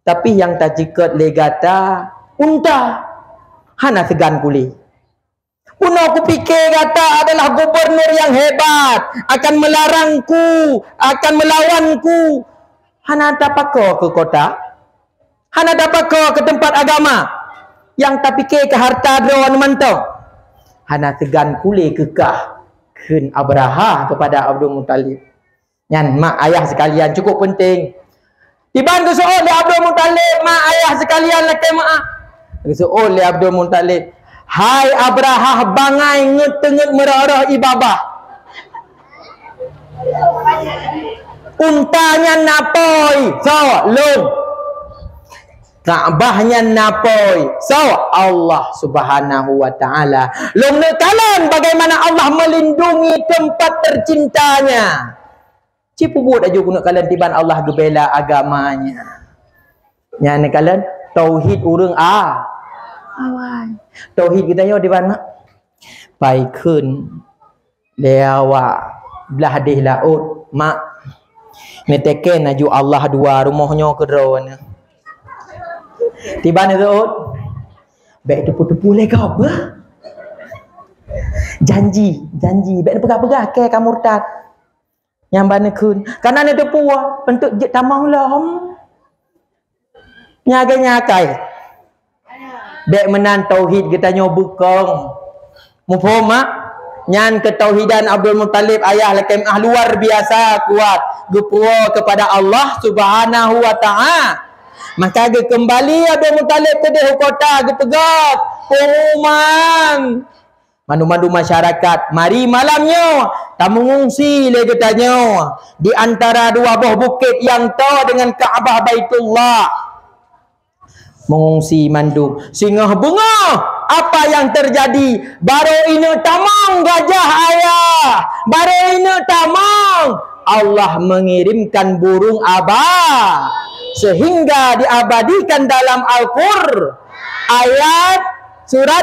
Tapi yang tak jikat le gata unta. Hana segan kuli. Pun aku fikir kata adalah gubernur yang hebat, akan melarangku, akan melawanku. Hana dapat ke kota? Hana dapat ke tempat agama? Yang tak fikir ke harta drawan mantau. Hana segan kuli kekah kun Abrahah kepada Abdul Muttalib. Yan mak ayah sekalian cukup penting. Dibantu soal oleh Abdul Muttalib, mak ayah sekalian lakai mak. Soal oleh Abdul Muttalib. Hai Abrahah bangai ngetengit merah ibabah. Untanya napoi, so lum. Kaabahnya napoi. So Allah Subhanahu wa taala. Long nekalan bagaimana Allah melindungi tempat tercintanya. Cipu buat aja guna kalian tiban Allah gebela agamanya. Nya nekalan tauhid urang awai. Tauhid kita yo di mana? Pai kun lewa belah deh laut mak. Neteken aju Allah dua rumahnya ke drone. Tiba ni tu, baik tepu-tepu le kau apa? Janji, baik pegah-pegah ke kamu murtad. Yang bana kun, karena ni tepu untuk jet tamang lam. Nyagai-nyagai. Baik menan tauhid kita nyobukong. Mufaham mak? Nyan ketauhidan Abdul Muttalib ayah lakem luar biasa kuat. Gepua kepada Allah Subhanahu wa taala. Maka dia kembali Abdul Muttalib ke dia kota, dia pegat pengumuman. Mandu-mandu masyarakat. Mari malamnya tamu mengungsi le katanya di antara dua buah bukit yang to dengan Kaabah Baitullah. Mengungsi mandu singa bunga. Apa yang terjadi? Baru ini tamang gajah ayah. Baru ini tamang. Allah mengirimkan burung abah sehingga diabadikan dalam Al-Qur'an ayat surat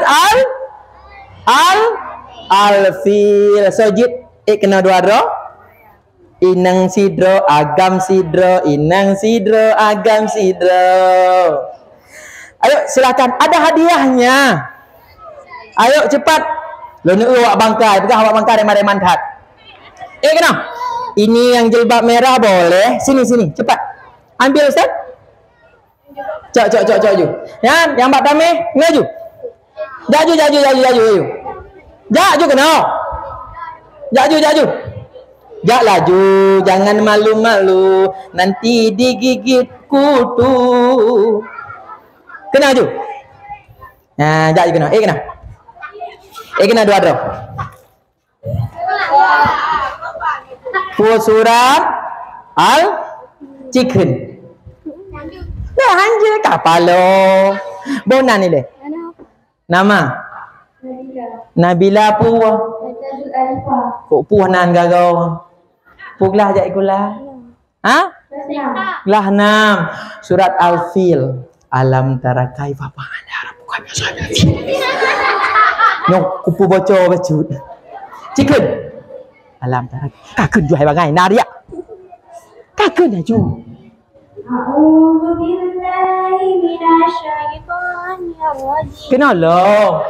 Al-Fil. Sojid kena dua ro. Inang sidro agam sidro, inang sidro agam sidro. Ayo silakan, ada hadiahnya. Ayo cepat. Lo ni awak bangkai, pegang awak bangkai dari mandat. Kena. Ini yang jilbab merah boleh. Sini cepat. Ambil Ustaz. Cok ju. Yang Mbak Tameh ngaju. Jaju. Jaju kena. Jaju. Jak laju, jangan malu-malu, nanti digigit kutu. Kena ju. Nah, jak kena. Kena. Kena dua drop. Surat Al-Chicken. Dah anjir kapalo. Bona ni le. Nama? Nabila Puah. Kok Puah nan gagau. Puglah jak ikulah. Ha? Lah 6. Surat Al-Fil. Alam tara kaifa fa'ala rabbuka bi ashabil. Nok kupu baca. Chicken. Alam tara. Kakun ju hai bangai naria. Kakun ju. A'udzu billahi minasyaitonir rajim. Kenalo?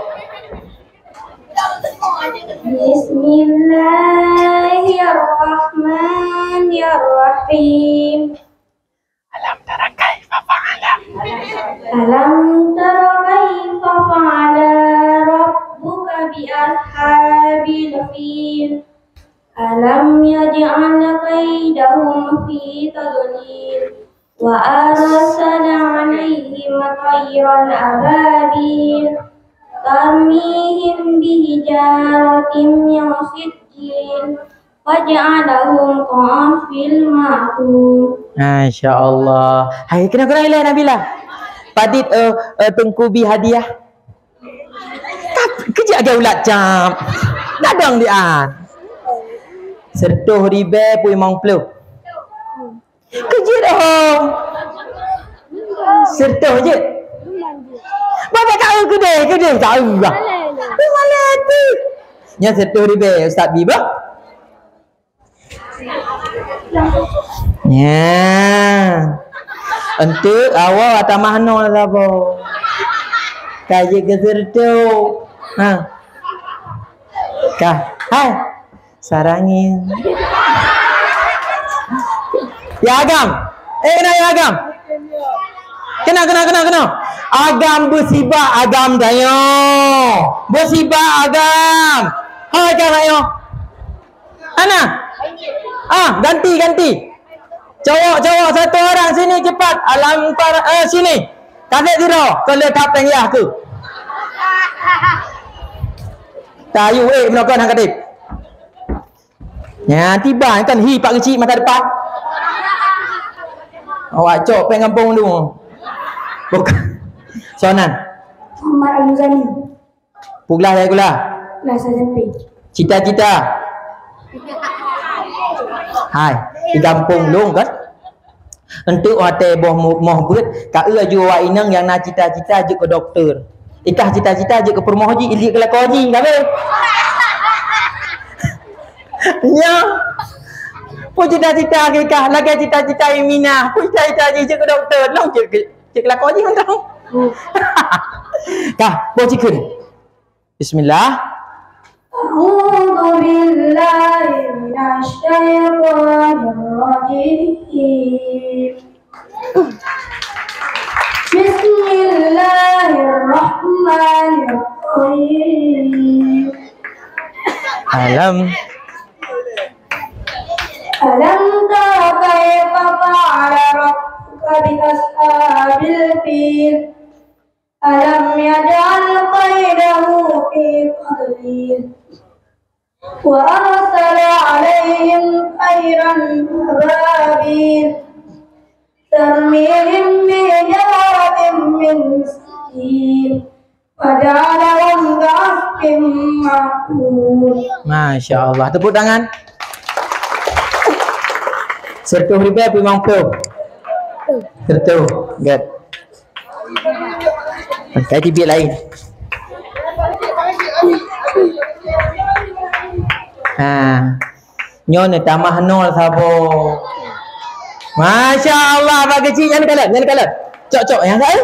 Bismillahirrahmanirrahim. Alam tara kaifa fa'ala. Alam tara kaifa fa'ala rabbuka bi ashabil fil. Alam yaj'al kaidahum fi tadlil. Wa arsala 'alaihim tayran ababil tarmihim bihijaratin min sijjin waj'alahum qa'fil ma'kul. Masya Allah. Hai kena ilah Nabila. Padit tengkubi hadiah. Kejap agak ulat jam. Dadang dia. Sertuh ribe pui mong pluk. Kejap dah. Sertuh je. Bapak kau kedai tahu bah. Malah tu. Nya sertuh ribe Ustaz Biba. Ya. Untuk awak atau mana lah bo. Kaji kesertuh. Ha. Kah. Hai. Sarangin. Ya agam. Kena ya agam. Kena. Agam bersibak agam dayo. Bersibak agam. Hai kan ayo. Ana. Ganti. Cowok satu orang sini cepat. Alam sini. Kasih zero. Kalau kapten ya aku. Tayu melakukan hang kadip. Ya, tiba kan hi pak kecil mata depan. Awak cok pengampung dulu. Bukan. Sonan. Muhammad Al-Muzani. Puglah ya gula. Lah SMP. Cita-cita. Hai, di kampung long kan. Untuk hotel moh beut ka aju wa inang yang nak cita-cita je ke doktor. Ikah cita-cita je ke permohoji ili ke lakoji, gabe. Ya. Pun cita-cita ke kah, lagi cita-cita Minah. Pun cita-cita je ke doktor. Long je ke lakoji mentang. Kah, bo cikun. Bismillah. A'udzu billahi minasyaitonir rajim. Bismillahirrahmanirrahim. Alam tara kaifa fa'ala rabbuka bi ashabil fil. Alam yaj'al qaydahu fi tadlil وأرسل عليهم طيرا أبابيل ترميهم بحجارة من سجيل فجعلهم كعصف مأكول. Masya Allah. Tepuk tangan. Sertuh riba apa mampu? Sertuh. Good. Pakai tibik lain. Nyon tambah 0 sabo. Masya Allah. Bagi cik yang kalah. Cok yang saya.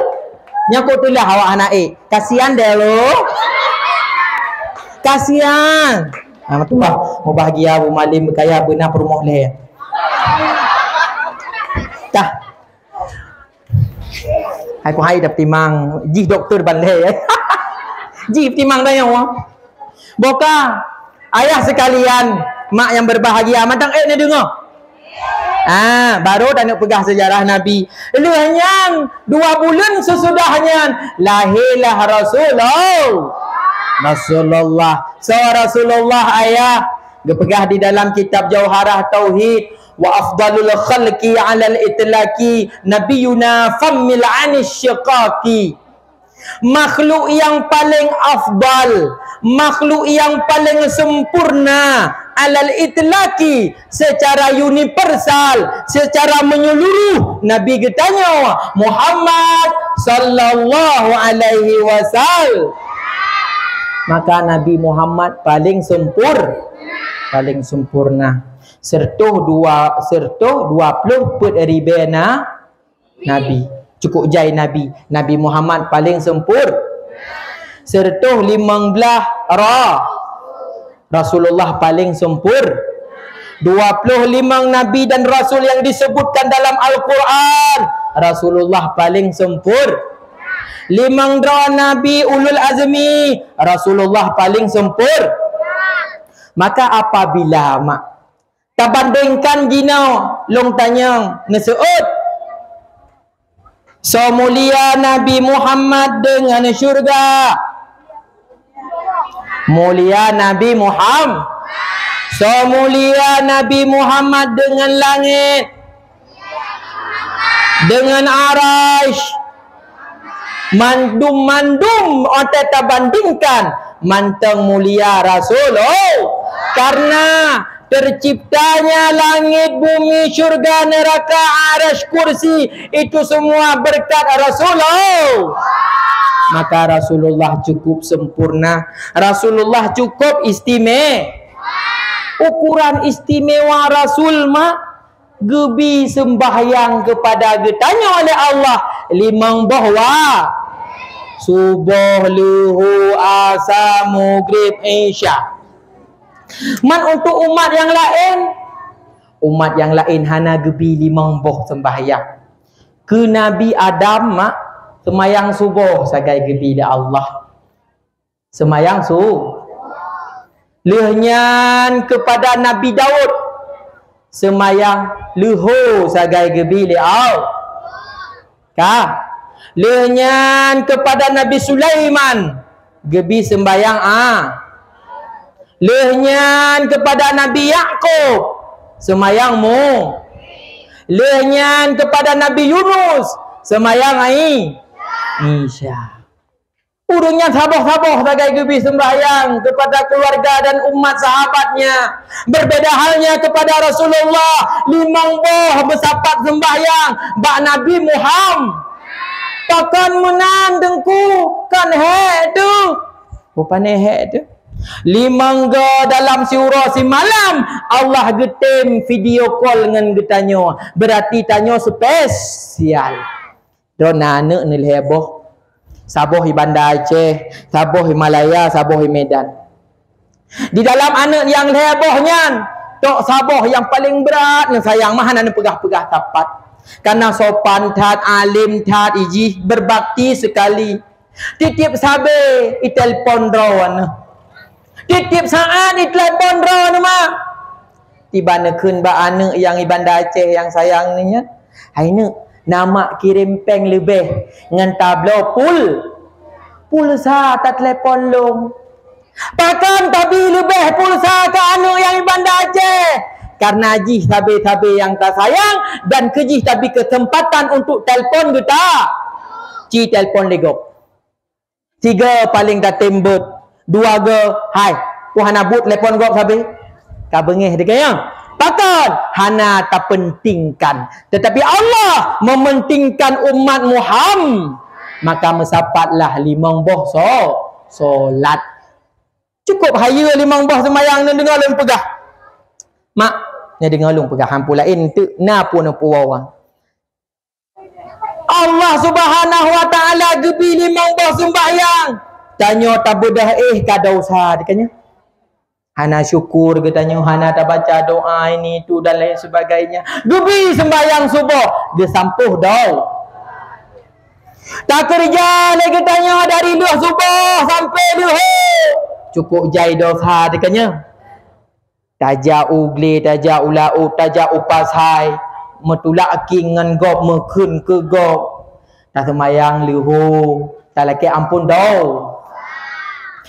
Yang kau tulah awak anak kasihan deh lo. Kasihan. Mau bahagia, mau malim, kaya, benar permoh leh. Dah. Aku hai dah timang. Jih doktor bandai. Jih timang dah yang wah. Boka. Ayah sekalian, mak yang berbahagia, matang ni dengar. Baru dah nak pegang sejarah Nabi. Luahnya 2 bulan sesudahnya lahirlah Rasulullah. So Rasulullah ayah dipegah di dalam kitab Jauharah Tauhid. Wa afdalul khalqi 'alal itlaqi nabiyuna fammil 'anil syiqaqi. Makhluk yang paling afdal, makhluk yang paling sempurna, alal itlaqi, secara universal, secara menyeluruh, Nabi bertanya Muhammad sallallahu alaihi wasallam. Maka Nabi Muhammad paling sempurna. Sertuh 20 put ribena Nabi. Cukup jai Nabi Muhammad paling sertuh 15 Rasulullah paling 25 Nabi dan Rasul yang disebutkan dalam Al-Quran, Rasulullah paling 5 Nabi ulul azmi, Rasulullah paling Maka apabila mak tabandingkan gino long tanyang neseut so mulia Nabi Muhammad dengan syurga, mulia Nabi Muhammad, so mulia Nabi Muhammad dengan langit, dengan arash, mandum otak bandingkan manteng mulia Rasulullah. Karena terciptanya langit, bumi, syurga, neraka, arash, kursi, itu semua berkat Rasulullah. Maka Rasulullah cukup sempurna, Rasulullah cukup istimewa. Ukuran istimewa Rasul gebi sembahyang kepada getanya oleh Allah 5 bahwa subuh, luhu, asar, maghrib, isya. Man untuk umat yang lain hana gebi 5 boh sembahyang. Ke Nabi Adam semayang subuh sagai gebi dah Allah. Semayang lehnya kepada Nabi Daud semayang luhur sagai gebi dah Allah. Lehnya kepada Nabi Sulaiman gebi sembayang Lehnya kepada Nabi Yaqub semayang Lehnya kepada Nabi Yunus semayang Isya. Urungnya saboh-saboh sebagai gebi sembahyang kepada keluarga dan umat sahabatnya. Berbeda halnya kepada Rasulullah 5 boh bersapat sembahyang bak Nabi Muhammad. Pakan menang dengku kan tu. Rupanya tu. 5 dalam surah si malam Allah getem video call dengan getanya. Berarti tanya spesial. Dona anak ni heboh. Saboh di Bandar Aceh, saboh di Malaya, saboh di Medan. Di dalam anak yang hebohnya, tok saboh yang paling berat yang sayang mah nak pegah-pegah tapat. Karena sopan tat, alim tat, ijih berbakti sekali. Titip sabe, itelpon rawan. Titip saat itelpon rawan mah. Tiba nekun ba anak yang di Bandar Aceh yang sayang ni nya. Hai nak nama kirim peng lebih dengan tablo pulsa tak telepon long. Pakan tapi lebih pulsa ke anu yang bandar Aceh. Karena jih tabe-tabe yang tak sayang dan kejih tapi kesempatan untuk telefon kita. Ci telefon legok. 3 paling dah tembut. 2 ge, hai, ku hana but telefon gok sabe. Ka bengih dekanya. Pakan hana tak pentingkan. Tetapi Allah mementingkan umat Muhammad. Maka mesapatlah 5 boh solat. Cukup haya 5 boh sembahyang ni dengar lem pegah. Mak, ni dengar lem pegah hang pula tu na pun puawa. Allah Subhanahu wa taala gebi 5 boh sembahyang. Tanya tak bedah ka dosa dekanya. Hana syukur katanya, hana tak baca doa ini tu dan lain sebagainya. Gebi sembahyang subuh, dia sampuh dah. Tak kerja lagi tanya dari luar subuh sampai luhur. Cukup jai dosa dekanya. Tajak ugle, tajak ulauk, tajak upasai. Metulak kingan gop mekun ke gop. Tak semayang luhur. Tak lagi ampun dah.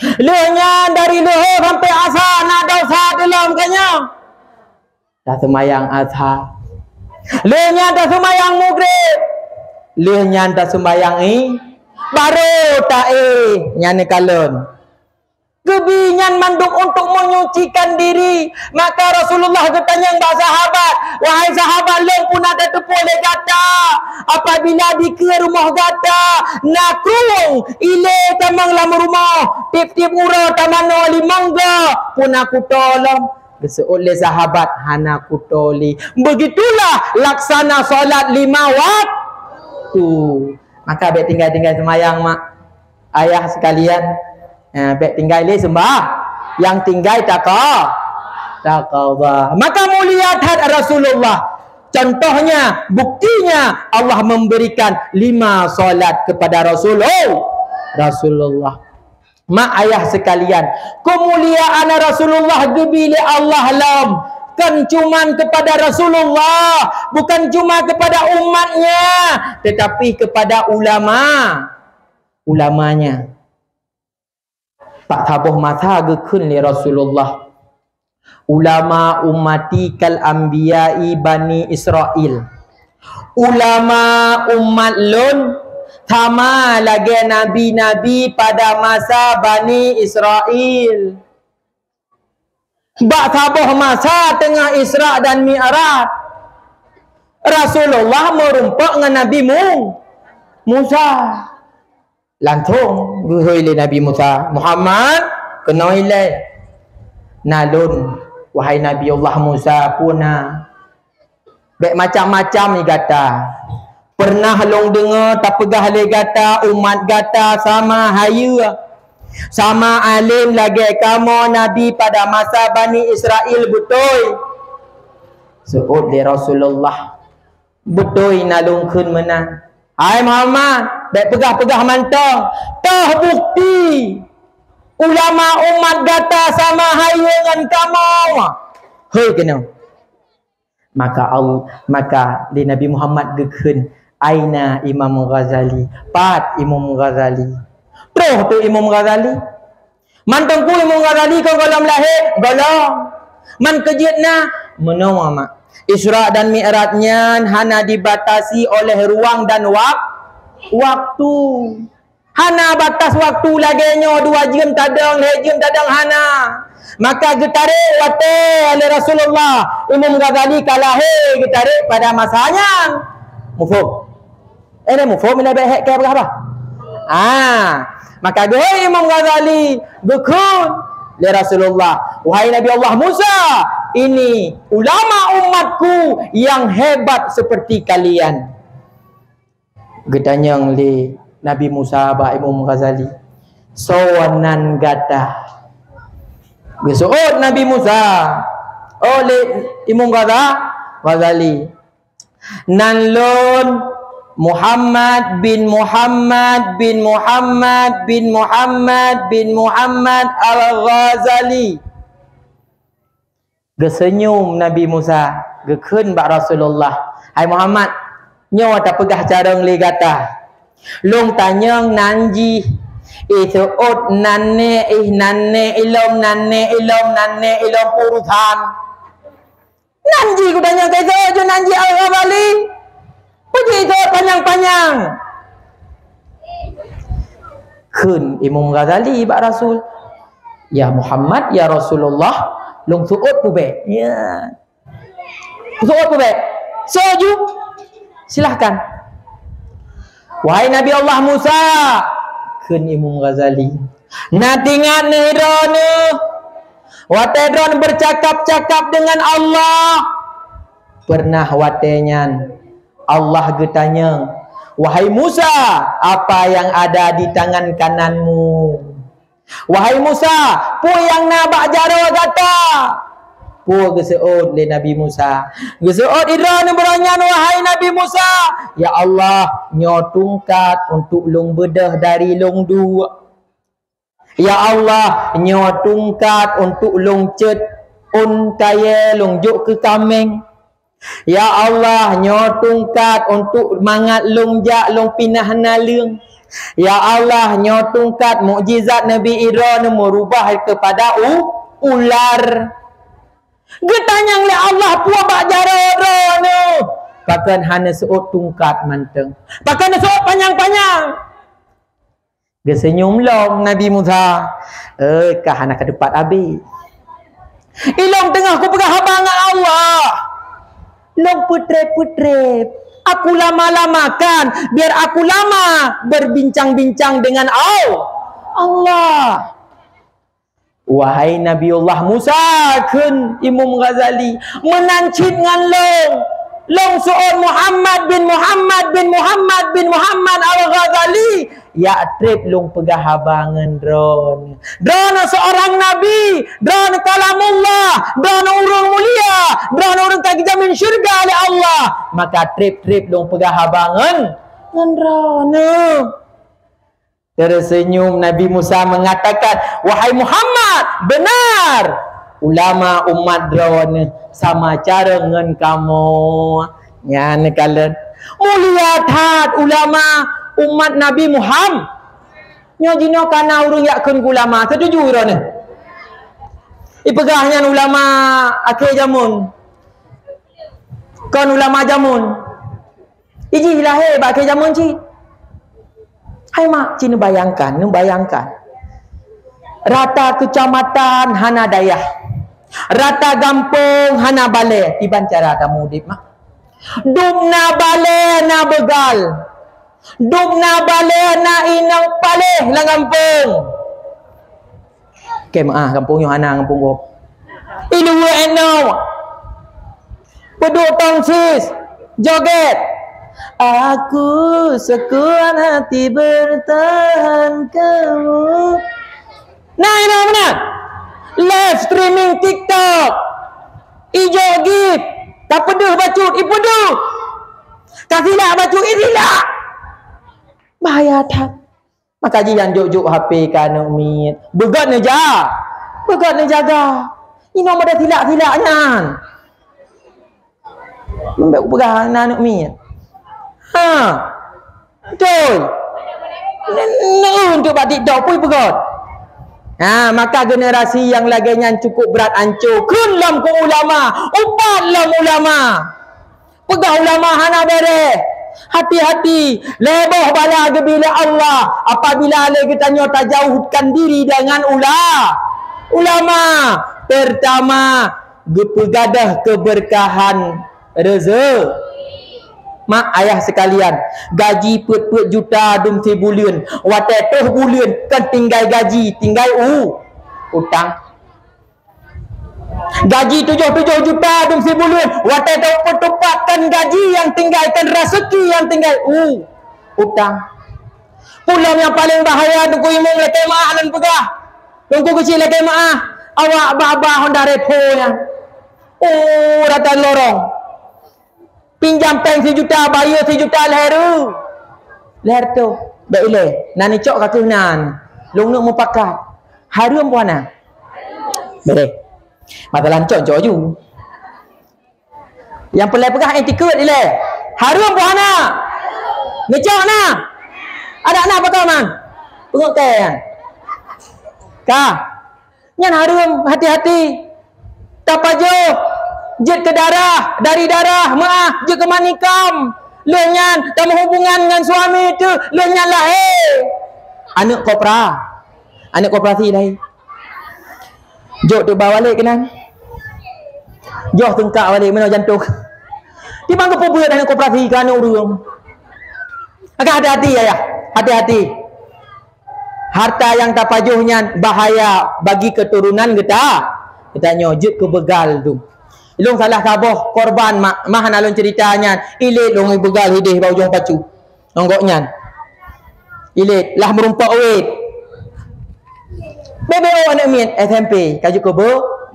Lehnya dari luhur sampai asar nak dosa dalam kanya. Tak semayang asar. Lehnya tak semayang maghrib. Lehnya tak semayang baru tak nyane kalon. Kebinyan manduk untuk menyucikan diri. Maka Rasulullah bertanya kepada sahabat, wahai sahabat, lem pun ada tepoleh gata. Apabila di ke rumah gata, nakrung ile tamang lam rumah, tip-tip ura tamano limangga, pun aku tolong. Oleh sahabat hana aku toli. Begitulah laksana solat 5 waktu. Maka baik tinggal-tinggal semayang mak ayah sekalian. Baik tinggal le sembah, yang tinggal takah. Maka mulia had Rasulullah. Contohnya, buktinya Allah memberikan 5 solat kepada Rasulullah. Mak ayah sekalian, kemuliaan Rasulullah gebili Allah lam. Bukan cuma kepada Rasulullah, bukan cuma kepada umatnya, tetapi kepada ulamanya. Tak tabuh masa gekun li Rasulullah. Ulama ummati kal anbiya'i bani Israel. Ulama umat lun sama lagi nabi-nabi pada masa Bani Israel. Bak tabuh masa tengah Isra dan Mi'raj. Rasulullah merumpak dengan Nabi Musa. Lantung guhoi Nabi Musa, Muhammad kena ilai nalun wahai Nabi Allah Musa puna baik macam-macam ni kata. Pernah long dengar tak pegah le kata umat kata sama hayu sama alim lagi kamu Nabi pada masa Bani Israel betul. Seut di Rasulullah betul nalung kun menang. Hai Muhammad, baik pegah-pegah mantang. Tah bukti ulama umat gata sama hayu dengan kamu. Hei kena. Maka di Nabi Muhammad gekun aina Imam Ghazali. Pat Imam Ghazali. Terus tu Imam Ghazali. Mantangku Imam Ghazali kau golong lahir, golong. Man kejitna menawa mak. Isra dan Mi'rajnya hana dibatasi oleh ruang dan waktu. Hana batas waktu laganya 2 jam tadang, 2 jam tadang hana. Maka getarik wate oleh Rasulullah. Imam Ghazali kalahir getarik pada masanya. Mufhum. Mufhum ila baik ke berapa? Maka doa Imam Ghazali bekun li Rasulullah, wahai Nabi Allah Musa, ini ulama umatku yang hebat seperti kalian. Getanyang li Nabi Musa ba Imam Ghazali sawanan gata. Gesoot Nabi Musa oleh Imam Ghazali nanlon Muhammad bin Muhammad bin Muhammad bin Muhammad bin Muhammad Al-Ghazali. Gesenyum Nabi Musa, gekun bak Rasulullah. Hai Muhammad, nyawa tak pegah carang li gata. Long tanyang nanji Isuut nane ilom urusan. Nanji ku tanya ke itu nanji Al-Ghazali. Puji itu panjang-panjang. Kun Imam Ghazali bak Rasul. Ya Muhammad, ya Rasulullah, long suut pube. Ya. Suut pube. Soju. Silahkan. Wahai Nabi Allah Musa, kun Imam Ghazali. Natingan nirone. Watedron bercakap-cakap dengan Allah. Pernah watenyan Allah getanya, wahai Musa, apa yang ada di tangan kananmu? Wahai Musa, pu yang nabak jaro kata. Pu geseut le Nabi Musa. Geseut idron beranyan wahai Nabi Musa. Ya Allah, nyotungkat untuk long bedah dari long dua. Ya Allah, nyotungkat untuk long cet on kaya long juk ke kameng. Ya Allah, nyotungkat untuk mangat long jak long pinah nalung. Ya Allah, nyotungkat mukjizat Nabi Idron merubah kepada ular. Getanyang le Allah puah bak jaro-jaro. Pakan hana seut tungkat manteng. Pakan seut panjang-panjang. Dia senyum long Nabi Musa. Kah anak ke depan habis. Ilong tengah aku pegang habangan Allah. Long putre-putre. Aku lama-lamakan. Biar aku lama berbincang-bincang dengan Allah. Wahai Nabiullah Musa, kun Imam Ghazali menancit ngan long. Long soal Muhammad bin Muhammad Al-Ghazali. Ya trip long pegah habangan dron. Dron seorang nabi, dron kalamullah, dron urung mulia, dron urung kaki jamin syurga oleh Allah. Maka trip long pegah habangan ngan dron. Tersenyum Nabi Musa mengatakan, wahai Muhammad, benar. Ulama umat dron sama cara dengan kamu. Ya nekalan. Mulia tat ulama umat Nabi Muhammad. Nyo jino kana urung yakun ulama. Setuju ron. Ipegahnya ulama akhir jamun. Kon ulama jamun. Iji lahir bak akhir jamun ci. Hai mak, cina bayangkan, rata kecamatan hana dayah, rata gampung hana bale, tiban cara tamu dip mak. Dubna bale na begal, dubna bale na inang paleh lang gampung. Kemah kampungnya hana kampung go. Ilu eno, peduk tongsis, joget. Aku sekuat hati bertahan kamu. Nah ini mana? Live streaming TikTok. Ijo gift. Tak peduh bacut, ipeduh. Tak silap bacut, silap. Bahaya tak? Maka jangan juk-juk HP kan umit. Begat ni jaga. Ini nama dah silap-silapnya. Membek pegah anak umit. Betul. Untuk buat TikTok pun pegot. Maka generasi yang laginya cukup berat hancur. Kunlam ku ulama, upatlam ulama. Pegah ulama hana bere. Hati-hati, lebih bala bila Allah. Apabila lagi tanya tajauhkan diri dengan ulama. Pertama, berpegadah keberkahan rezeki. Mak ayah sekalian, gaji put juta dum sebulan, watai toh bulan kan tinggal gaji, tinggal utang. Gaji 7 juta dum sebulan, watai toh petupatkan gaji yang tinggalkan rezeki yang tinggal utang. Pulang yang paling bahaya tunggu imung lekai maah dan pegah. Tunggu kecil lekai maah, awak abah Honda repo yang. Rata lorong. Pinjam peng 1 juta, bayar 1 juta leher tu. Baik le, nani cok kata nan. Long nak mupakat. Harum puana. Boleh. Mata lancok cok ju. Yang pelai pegah etikut le. Harum puana. Ngecok na. Ada nak apa kau man? Perut kan? Kah? Nyan harum hati-hati. Tapajo. Jet ke darah, dari darah, maaf, je ke manikam. Lenyan, kamu hubungan dengan suami tu, lenyan lah, anak kopra. Anak koperasi dah. Jok tu bawa balik kenan. Jok tengkak balik mana jantung. Di mana kau buat anak koperasi ke anak urung. Agak hati-hati ya. Hati-hati. Harta yang tak pajuhnya bahaya bagi keturunan kita. Kita nyojut ke begal tu. Ilung salah saboh korban mahan alun ceritanya. Ilit long begal hidih bau jong pacu. Nonggoknya. Ilit lah merumpak wait. BBO anak min SMP kaju ke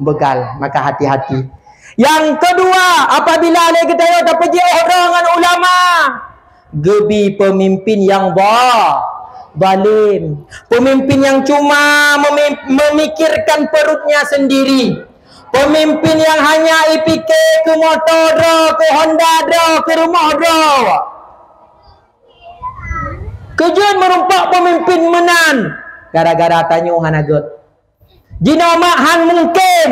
begal, maka hati-hati. Yang kedua, apabila lagi kita dapat orang dengan ulama, gebi pemimpin yang balim, pemimpin yang cuma memikirkan perutnya sendiri. Pemimpin yang hanya IPK ke motor, ke Honda, ke rumah. Kejun merumpak pemimpin menan. Gara-gara tanyo hanagot. Jina mahan mungkin.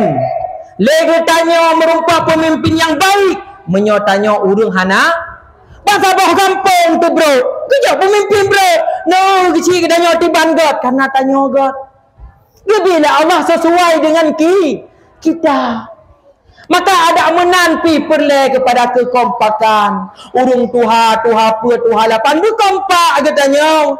Lagi tanyo merumpak pemimpin yang baik. Menyotanyo urung hana. Bahasa boh kampung tu bro. Kejap pemimpin bro. No, kecil tanyo tiban God. Karena tanyo God. Bila Allah sesuai dengan kita. Maka ada menanti perle kepada kekompakan. Urung tuha lapan. Berkompak katanya.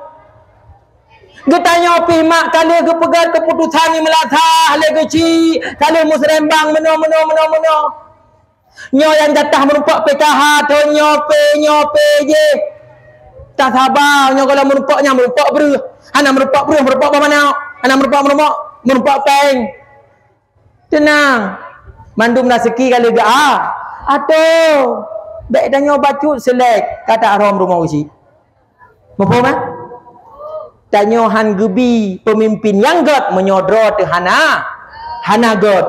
Getanya pimak kali ke pegang keputusan ni melatah le kecil. Kali musrembang meno. Nyo yang jatah merumpak PKH tu nyope je. Tak sabar nyo kalau merumpak ber. Anak merumpak mana? Anak merumpak peng. Tenang. Mandum rezeki kali ke Atau baik danyo bacut selek kata arom rumah usi. Apa mah? Tanyo han gebi pemimpin yang God menyodro te hana God.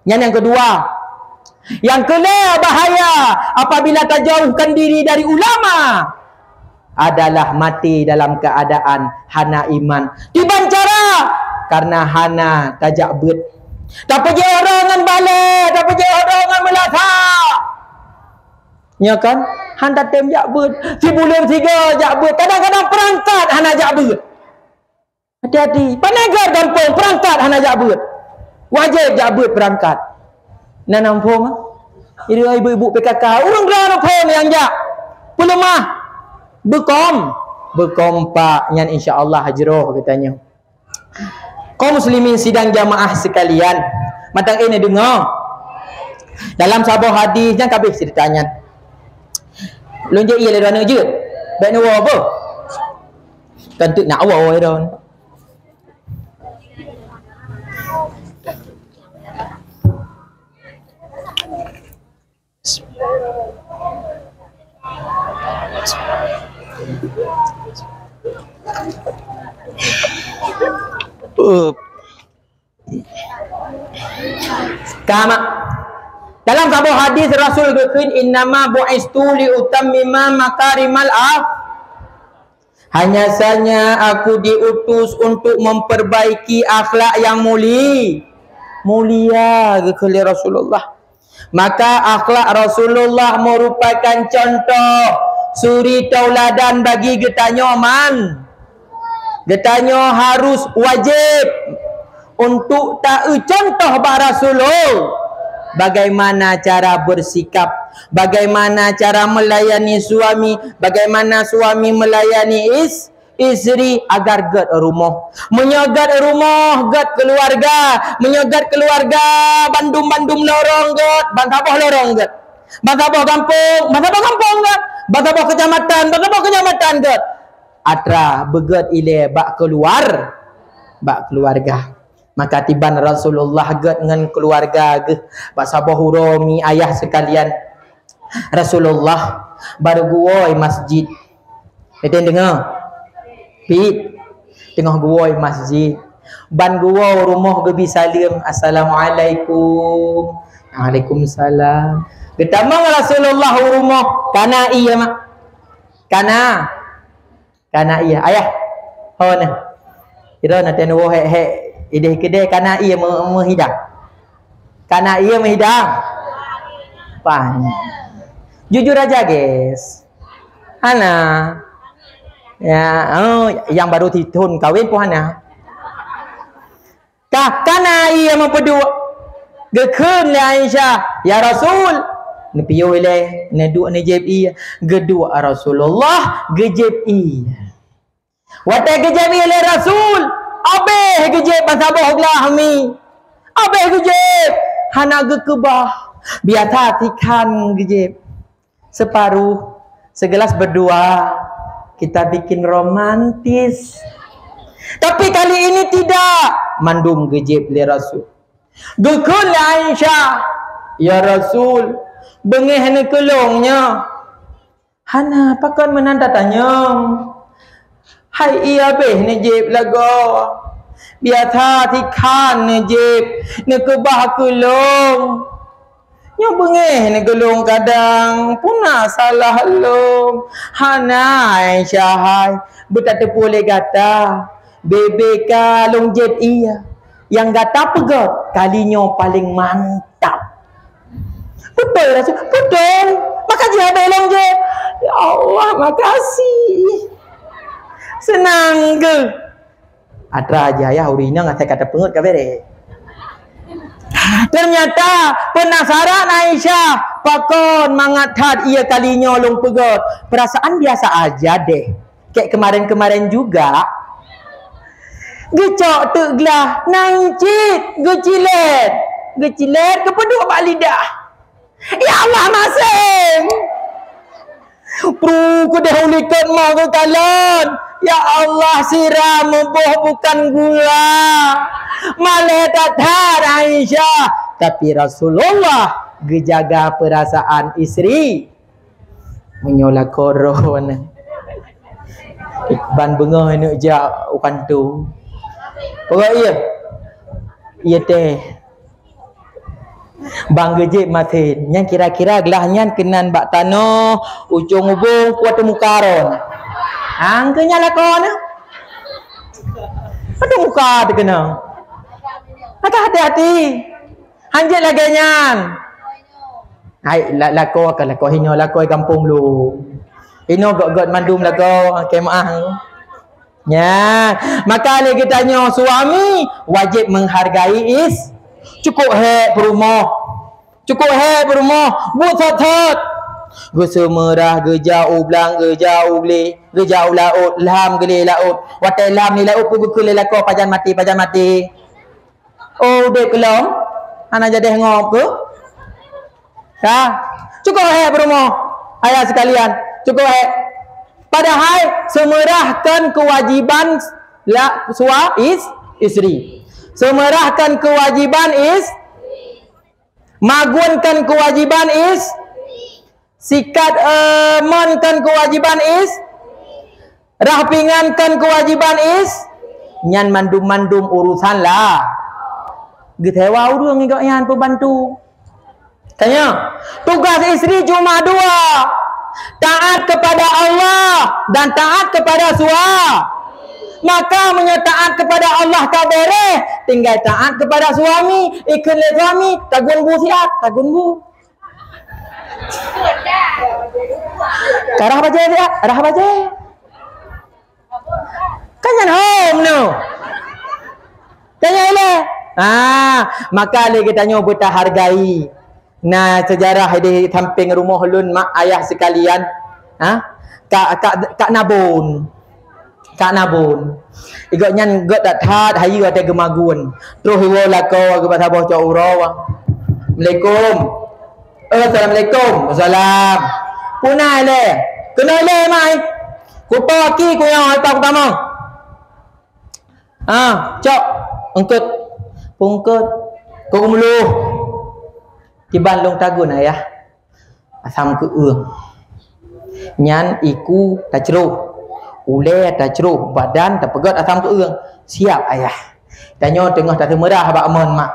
Yang kedua, yang kena bahaya apabila terjauhkan diri dari ulama adalah mati dalam keadaan hana iman. Dibancara karena hana tajak bet. Tak pergi orang dengan balik, tak pergi orang dengan melatak. Ya kan? Han datem jak bet. Si bulan 3 jak bet. Kadang-kadang perangkat hana jak bet. Hati-hati. Panagar gampang perangkat hana jak bet. Wajib jak bet perangkat. Nak nampung? Ini ibu-ibu PKK. Urang gelar pun yang jak. Pelemah. Berkompak. Yang insya-Allah hajroh katanya. Kaum muslimin sidang jamaah sekalian. Matang ini dengar. Dalam sebuah hadisnya kabeh ceritanya. Lonjak ia lerana je. Baik nawa apa? Tentu nak awal ron. Kama dalam sebuah hadis Rasul berkata innama bu'istu li utammima makarimal hanya saja aku diutus untuk memperbaiki akhlak yang mulia kekali Rasulullah. Maka akhlak Rasulullah merupakan contoh suri tauladan bagi getanyo man. Getanyo harus wajib untuk tahu contoh bah Rasulullah. Bagaimana cara bersikap, bagaimana cara melayani suami, bagaimana suami melayani isteri agar gad rumah. Menyogat rumah, gad keluarga. Menyogat keluarga, bandum-bandum lorong gad. Bantabah lorong gad. Bantabah kampung gad. Bantabah kecamatan gad. Atra begat ile bak keluarga. Maka tiban Rasulullah gad dengan keluarga ge bak sabah hurumi ayah sekalian. Rasulullah baru guoi masjid. Kita dengar. Pit tengah guoi masjid. Ban guoi rumah gebi salim assalamualaikum. Waalaikumsalam. Getamang Rasulullah rumah kana iya mak. Kana iya ayah. Hona. Kira nanti nuwo hek ide kedai kana ia menghidang. Kana ia menghidang. Pan. Jujur aja, guys. Hana. Ya, yang baru ditun kawin pun Hana. Kana ia mempedua. Gekun le Aisyah, ya Rasul. Nepiyo le neduk nejib ia. Gedua Rasulullah gejib ia. Watai gejib ia le Rasul. Abeh gejib pasabah gelah mi. Abeh gejib. Hana gekebah. Biasa tikan gejib. Separuh. Segelas berdua. Kita bikin romantis. Tapi kali ini tidak. Mandum gejib le Rasul. Gekun le Aisyah. Ya Rasul. Bengih ni kelongnya. Hana pakan menanda tanya. Hai iya beh nejib lago. Biasa tikan nejib. Nekebah kelong. Nya bengih ni gelong kadang. Punah salah long. Hana Aisyah hai. Betak boleh kata. Bebe kalong jib iya. Yang gata pegot. Kalinya paling mantap. Betul Rasul. Betul. Makasih ada long jib. Ya Allah makasih. Senang ke? Atra aja ya urina ngasih kata pengut ke bere. Ternyata penasaran Aisyah. Pakon mangatat ia kalinya long pegot. Perasaan biasa aja deh. Kayak kemarin-kemarin juga. Gecok teglah nangcit. Gecilet. Gecilet kepeduk pak lidah. Ya Allah masing. Pru ku dahulikan mau ke kalon. Ya Allah siram buah bukan gula. Malah tatar Aisyah. Tapi Rasulullah gejaga perasaan isteri. Menyola koron. Ikban bengah ini aja ukan tu. Pokok iya. Iya teh. Bang gejib matin. Yang kira-kira gelahnya kenan bak tanah. Ujung ubung kuat mukaron. Angkanya lah kau ni. Ada muka terkena. Maka hati-hati. Hanjit lagi nyan. Hai lako akan lako hino lako kampung lu. Hino got mandum lako kemah. Ya, maka lagi tanya suami wajib menghargai cukup perumah. Cukup perumah. Buat sot-sot. Gesa merah, gejau belang, gejau beli, gejau laut, lam geli laut. Watai lam ni laut pun gukul lelako pajan mati. Oh, dek kelong. Anak jadi ngop ke? Ya. Cukup berumah. Ayah sekalian, cukup padahal semerahkan kewajiban istri. Semerahkan kewajiban magunkan kewajiban sikat emankan kewajiban rahpingankan kewajiban nyan mandum urusan lah. Getewa urung ngigok yan pembantu. Tanya, tugas istri cuma dua. Taat kepada Allah dan taat kepada suami. Maka menyataat kepada Allah kabere, tinggal taat kepada suami, ikut le suami, tagun bu siap, tagun bu. Karah baca dia, arah baca. Kan yang home no. Tanya ele. Maka le kita nyoba kita hargai. Nah, sejarah di samping rumah ulun mak ayah sekalian, kak nabun. Kak nabun. Igot nyan got dat hat hayu ate gemagun. Terus wo lako ke pasabah cak urau. Assalamualaikum. Assalamualaikum. Wassalam. Punai le. Kena le mai. Ku paki ku yang apa pertama. Cok. Engkut. Pungkut. Ku mulu. Di Bandung tagun ayah. Asam ke nyan iku tacru. Ule tacru badan terpegat asam ke siap ayah. Tanya tengah tak semerah abak aman mak.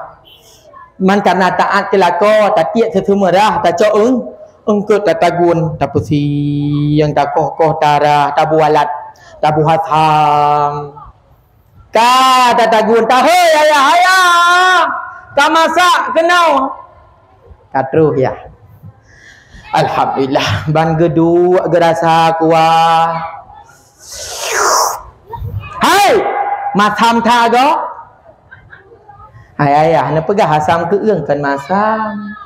Man karena taat kelako tak tiap semerah tak cok engkut tak tagun tak pusi yang tak koh darah tak bualat tak buhasam. Kata tagun tahu ayah. Tak masak kenau. Katruh ya. Alhamdulillah ban gedua gerasa kuah. Hai, masam tha go. Hai ayah, na pegah asam ke eung kan masam.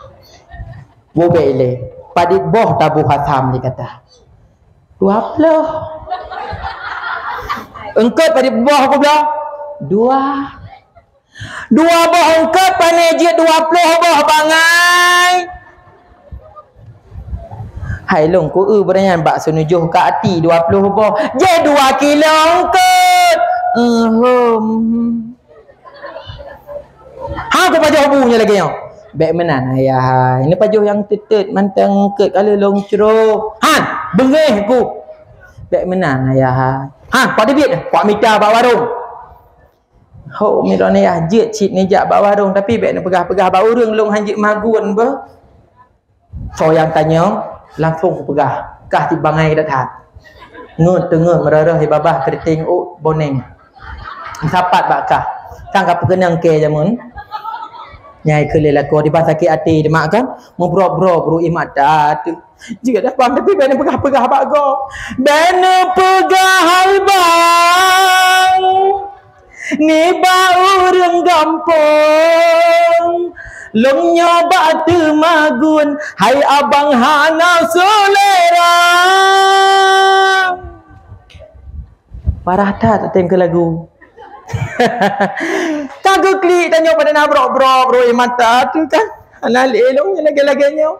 Wo bele, padit boh tabu asam ni kata. 20. Engkau padit boh aku belah. 2 boh engkau paneje 20 boh bangai. Hai long ku beranyan bak senujuh ke hati 20 boh. Je 2 kilo engkau. Ha aku pajuh bunya lagi yo. Baik menan ayah. Ini pajuh yang tetet mantang engkau kalau long ceroh. Han, bengeh aku. Baik menan ayah. Ha, pak debit pak mita bak warung. Ho mira ni ah jet cit ni jak bak warung tapi baik nak pegah-pegah bak urang long hanjit magun be. So yang tanya langsung aku pegah kah ti bangai dathat ngut tengah merarah hi babah keriting boneng sapat bakah kang ka pekenang ke jamun nyai kele lako di bahasa sakit hati de mak kan membro-bro bro imat dat jika dah bang tapi ben pegah-pegah bak go ben pegah hal bang ni bau urang gampang long nyoba temagun hai abang hana selera. Parah tak tem ke lagu. Kagak klik tanya pada nak bro mata tu kan. Anal elong lagi-laginya.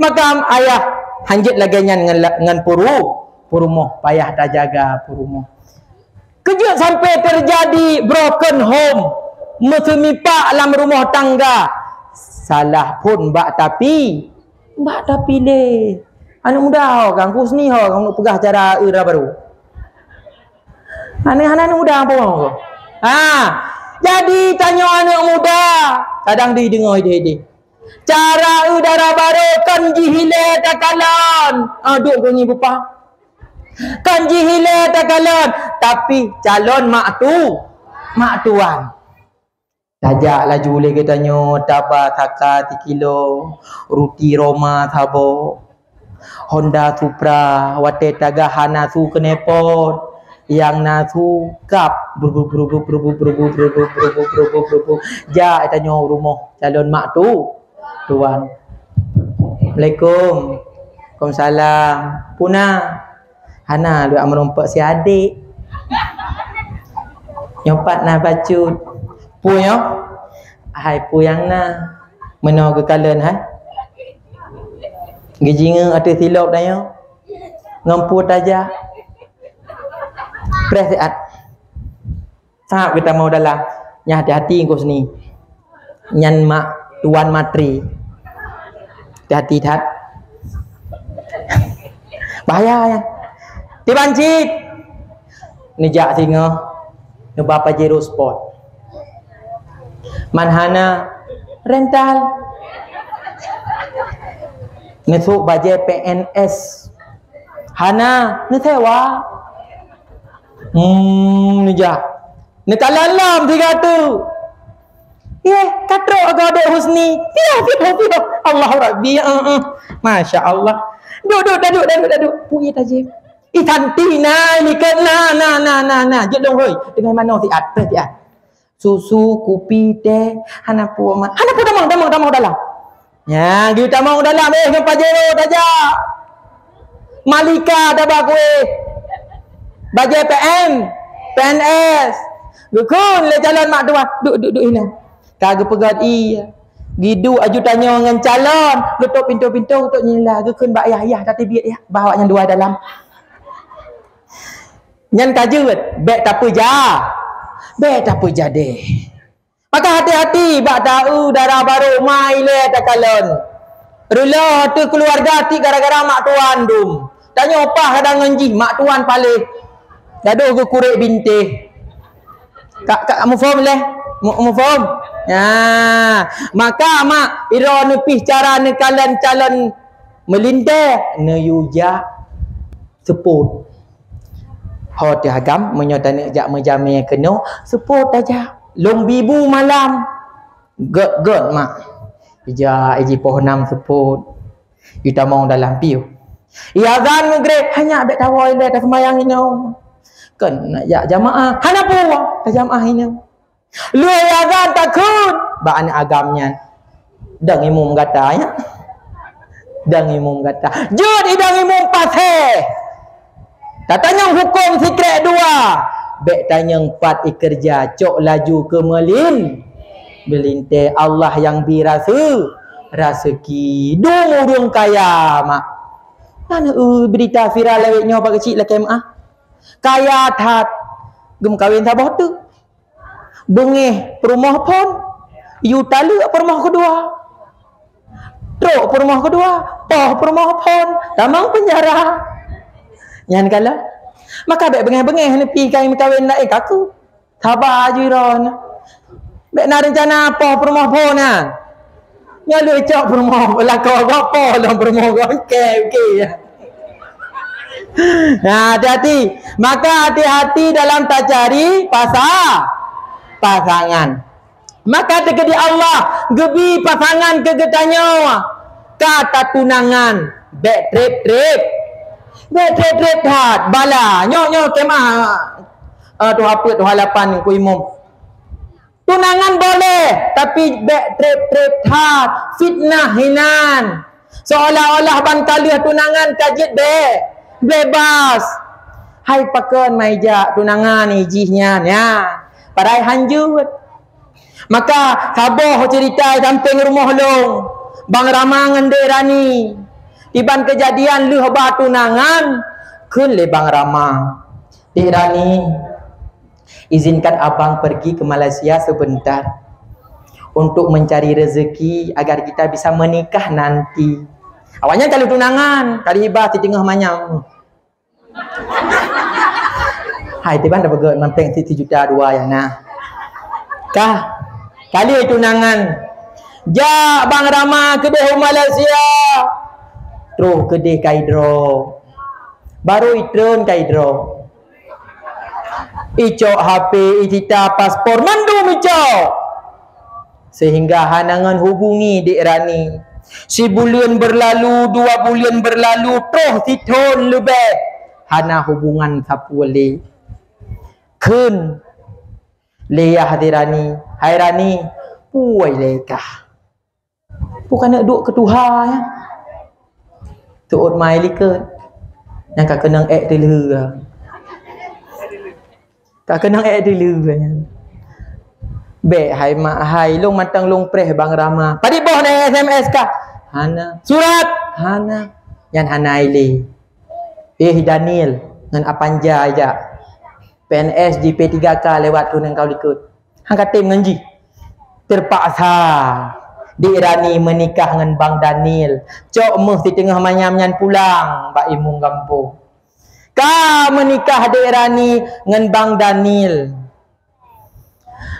Maka ayah hanjit laginya ngan puru moh payah dah jaga puru moh. Kejut sampai terjadi broken home. Mesemipak dalam rumah tangga. Salah pun bak tapi le. Anak muda kan kusni ho kamu nak pegah cara era baru. Anak muda apa kau? Jadi tanya anak muda, kadang dia dengar ide. Cara udara baru kan jihile takalan. Duk kau ni bupa. Kan jihile takalan, tapi calon mak tuan. Tajak laju lagi tanya tabah taka 3 kilo ruti Roma thabo Honda Supra wate taga hana su kenepot yang nasu kap bru ja tanya rumah calon mak tuan. Assalamualaikum. Waalaikumsalam. Puna hana lu merompak si adik nyopat na bacut puyo hai puyang na meno ke kalen hai gejinga ada silap dayo ngampu taja presiat sahab kita mau dalam nya hati-hati engkau sini nyan mak tuan matri hati-hati tat bahaya ya dibancit nejak singa ne bapa jero sport manhana rental nesuk baje PNS hana nesewa nija nekalalam 300 katro agak husni ya Allah rabbi masya Allah duduk puye tajim itantina ni kan na jedong hoi dengan mana si at susu kopi teh hana pu damang dalam ya kita mau dalam ngapa jero daja malika tabak kowe baje PNS gukun le calon mak tua duk ina kagak pegat iya gidu aju tanya dengan calon tutup pintu untuk nyila gukun bak ayah tati biat ya bawa yang 2 dalam nyan kajut bek tak jadi. Maka hati-hati bak tahu darah baru mai le tak kalon. Rula tu keluarga ti gara-gara mak tuan dum. Tanya opah kadang nganji mak tuan paling. Gaduh ke kurek bintih. Kak kamu faham leh? Mu faham? Ya, maka mak ira nepih cara ne kalan calon melinteh ne yuja seput. Ho dia agam menyotane jak menjamai kena support aja. Long bibu malam. Gek mak. Ija iji pohonam support. Kita mau dalam piu. Ia azan maghrib hanya abek tawai le tak sembahyang ini. Kan nak jak jamaah. Hana pun tak jamaah ini. Lu azan takut. Ba anak agamnya. Dang imum katanya. Dang imum kata. Jud idang imum pasih. Tak tanya hukum sikret 2. Bek tanya 4 ikerja. Cok laju ke melinte Allah yang birasa. Raseki. Durung kaya mak. Mana berita viral lewetnya apa kecil lah KMA. Kaya tat. Gem kahwin sabah tu. Bengih perumah pun. You talu perumah kedua. Truk perumah kedua. Poh perumah pun. Tamang penjara. Yang kala. Maka bek bengih-bengih ni pi kain kahwin lain kaku. Sabar je ron. Bek nak rencana apa perumah pun kan. Nyalu cak perumah belakang apa dalam perumah okey. Nah, hati-hati. Maka hati-hati dalam tak cari pasangan. Mata tegedi Allah gebi pasangan kegetanya. Kata tunangan bek trip. Bek trip hat bala. Nyok kemah. Tu apa tu halapan ku imam. Tunangan boleh tapi bek trip hat fitnah hinan. Seolah-olah ban kaliah tunangan kajit bebas. Hai pakon maija tunangan ijihnya ya. Parai hanjut. Maka saboh cerita samping rumah long. Bang Rama ngan Dek Rani. Iban kejadian lu ba tunangan kun le Bang Rama. Dek Rani, izinkan abang pergi ke Malaysia sebentar untuk mencari rezeki agar kita bisa menikah nanti. Awalnya kalau tunangan, kali hibah di tengah manyam. Hai tiban dah begot mampeng 1 juta 2 ya nah. Kah kali tunangan. Ja Bang Rama ke deh Malaysia. Terus ke deh Kaidro. Baru itron Kaidro. Icok HP, icita paspor mandum icok. Sehingga hanangan hubungi Dek Rani. Si bulan berlalu, 2 bulan berlalu, terus titun lebih. Hana hubungan sapu le. Kun Leah Hadirani, hai Rani, puai lekah. Bukan nak duk ke Tuhan ya. Tuut mai liket. Yang kak kenang dulu. Kak kenang dulu. Bek hai mak hai long matang long preh Bang Rama. Padi boh na SMS kah? Hana. Surat Hana. Yang Hana ile. Daniel ngan apanja aja. PNS di P3K lewat tu nang kau likut. Hang katim nganji. Terpaksa Dek Rani menikah dengan Bang Daniel. Cok mesti tengah manyam-nyan pulang Mbak Imung Kampung. Ka menikah Dek Rani dengan Bang Daniel.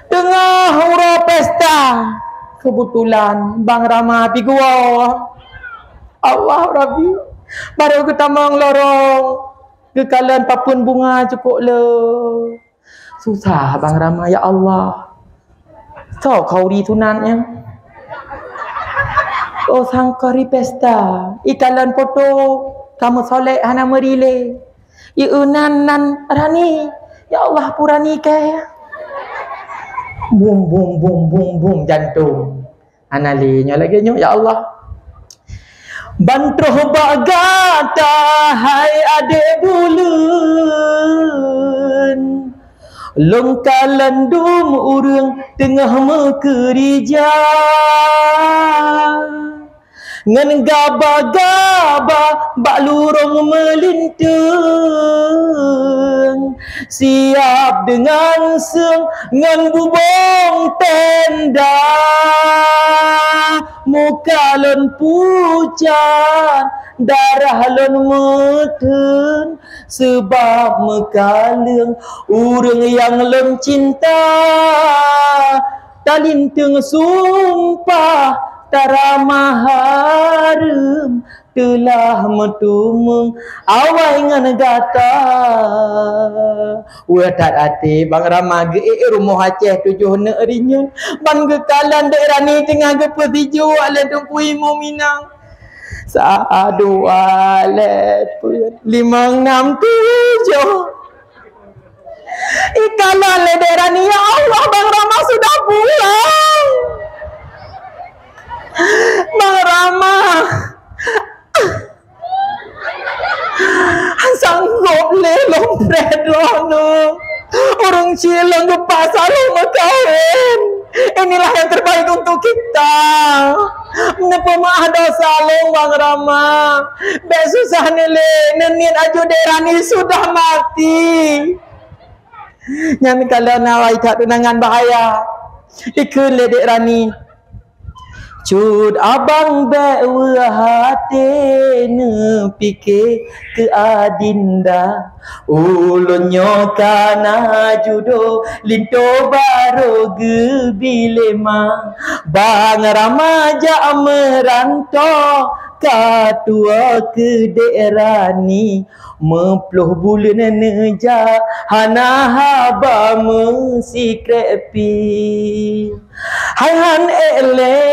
Tengah hura pesta. Kebetulan Bang Rama pi gua. Allah Rabbi. Baru ketamang lorong. Kekalan papun bunga cukup le. Susah Bang Rama ya Allah. So kau di tunannya. Oh sangkari pesta. Ikalan foto kamu soleh hana merile. Iunan nan Rani. Ya Allah purani ke. Bum jantung. Analinya lagi nyo ya Allah. Bantroh bagata hai adik bulan. Longkalan dum urang tengah mekerja. Ngan gaba-gaba bak lurung melintang. Siap dengan seng ngan bubong tenda. Muka lon pucat, darah lon meten. Sebab mekalang urang yang lon cinta. Talinteng sumpah taramah harum telah metumung awai ngan gata. Watat ati Bang Rama ge rumah Aceh 7 negerinya. Ban ge kalan daerah ni tengah ge petiju ale tumpui mu Minang. 1 2 5 6 7 ikalan le daerah ni ya Allah Bang Rama sudah pulang. Bang Rama sanggup le lompret rono. Orang Cilong ke pasar rumah kawin. Inilah yang terbaik untuk kita. Pemaaf dosa lo Bang Rama. Bek susah ni le. Nenit aju daerah ni sudah mati. Yang kalau nawai tak tunangan bahaya. Ikut le daerah ni. Cud abang bewa hati ne pikir ke adinda ulunyo kana judo linto baro gebilema Bang Ramaja merantau katua ke daerah ni mempluh bulan neja hana haba mesikrepi hai han ele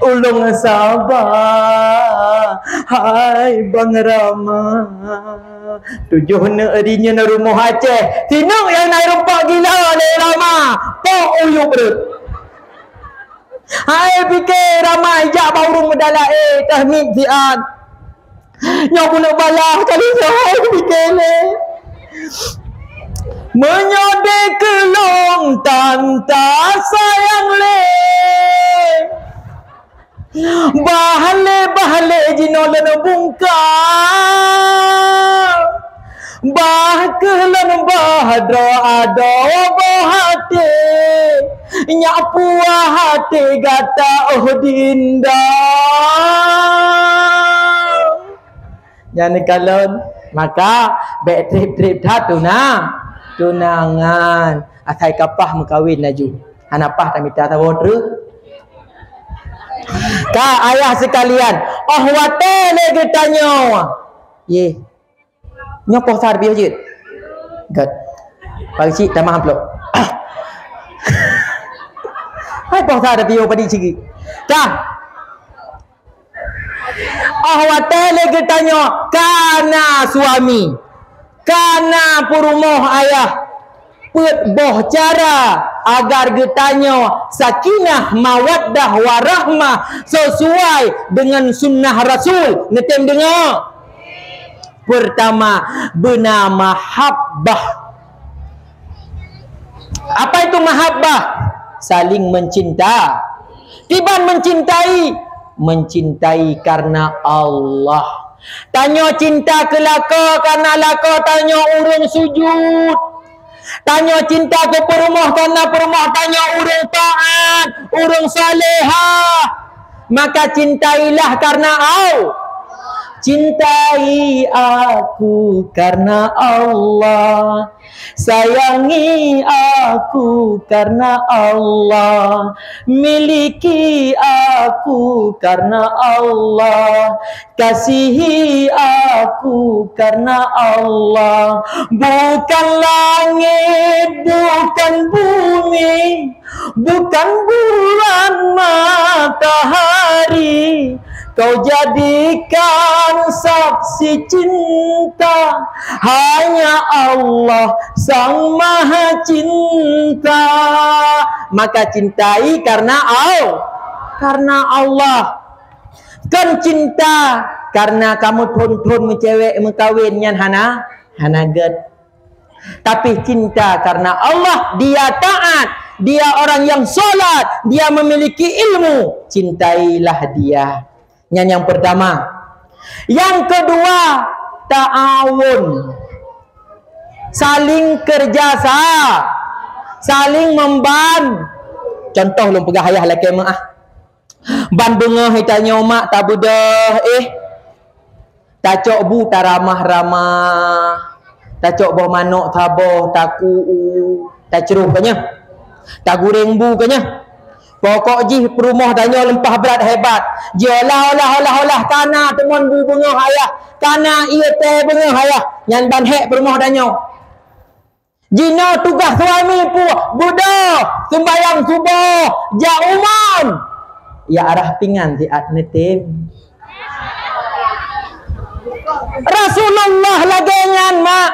ulung sabar hai Bang Rama 7 negerinya na rumah Aceh tinuk yang naik rumpak gila le Rama pok uyuk perut hai fikir Rama ijak baurung medala tahmid ziat nyok pun balah kali saya fikir le menyode kelong tanta sayang le bahale jinolan bungka kelan bahadro ado bohate nyapu hati gata dinda jangan kalon maka bek trip dah tunangan atai kapah mengkawin laju hanapah tak minta tahu ka ayah sekalian wate lagi tanya ye nyopoh sar biar je gat bagi cik tak maaf lo hai poh sar biar pada cik ka wate lagi tanya kana suami kana perumoh ayah boh cara agar getanya sakinah mawaddah warahmah sesuai dengan sunnah Rasul. Ngetem dengar. Pertama, benar mahabbah. Apa itu mahabbah? Saling mencinta. Tiban mencintai karena Allah. Tanya cinta ke laka karena laka tanya urung sujud. Tanya cinta ke perumah karena perumah tanya urung taat, urung salihah. Maka cintailah karena Allah. Cintai aku karena Allah, sayangi aku karena Allah, miliki aku karena Allah, kasihi aku karena Allah. Bukan langit, bukan bumi, bukan bulan matahari, kau jadikan saksi cinta hanya Allah Sang Maha Cinta. Maka cintai karena Allah. Kan cinta karena kamu tuntun cewek mengkawin yang hana get. Tapi cinta karena Allah, dia taat, dia orang yang solat, dia memiliki ilmu, cintailah dia. Yang pertama. Yang kedua, ta'awun, saling kerjasama, saling memban. Contoh lu pegah ayah laki mak ban bengah tanya mak tak budah tak cok bu tak ramah tak cok boh manok taboh tak ku tak ceruh kanya tak goreng bu kanya Pokok ji perumah danyo lempah berat hebat. Ji olah kana teman bu bunga ayah. Kana ia teh bunga ayah. Nyan ban hek perumah danyo. Jino tugas suami pu budo sembayang subuh ja umam. Ya arah pingan si at netim. Rasulullah lagi nyan mak.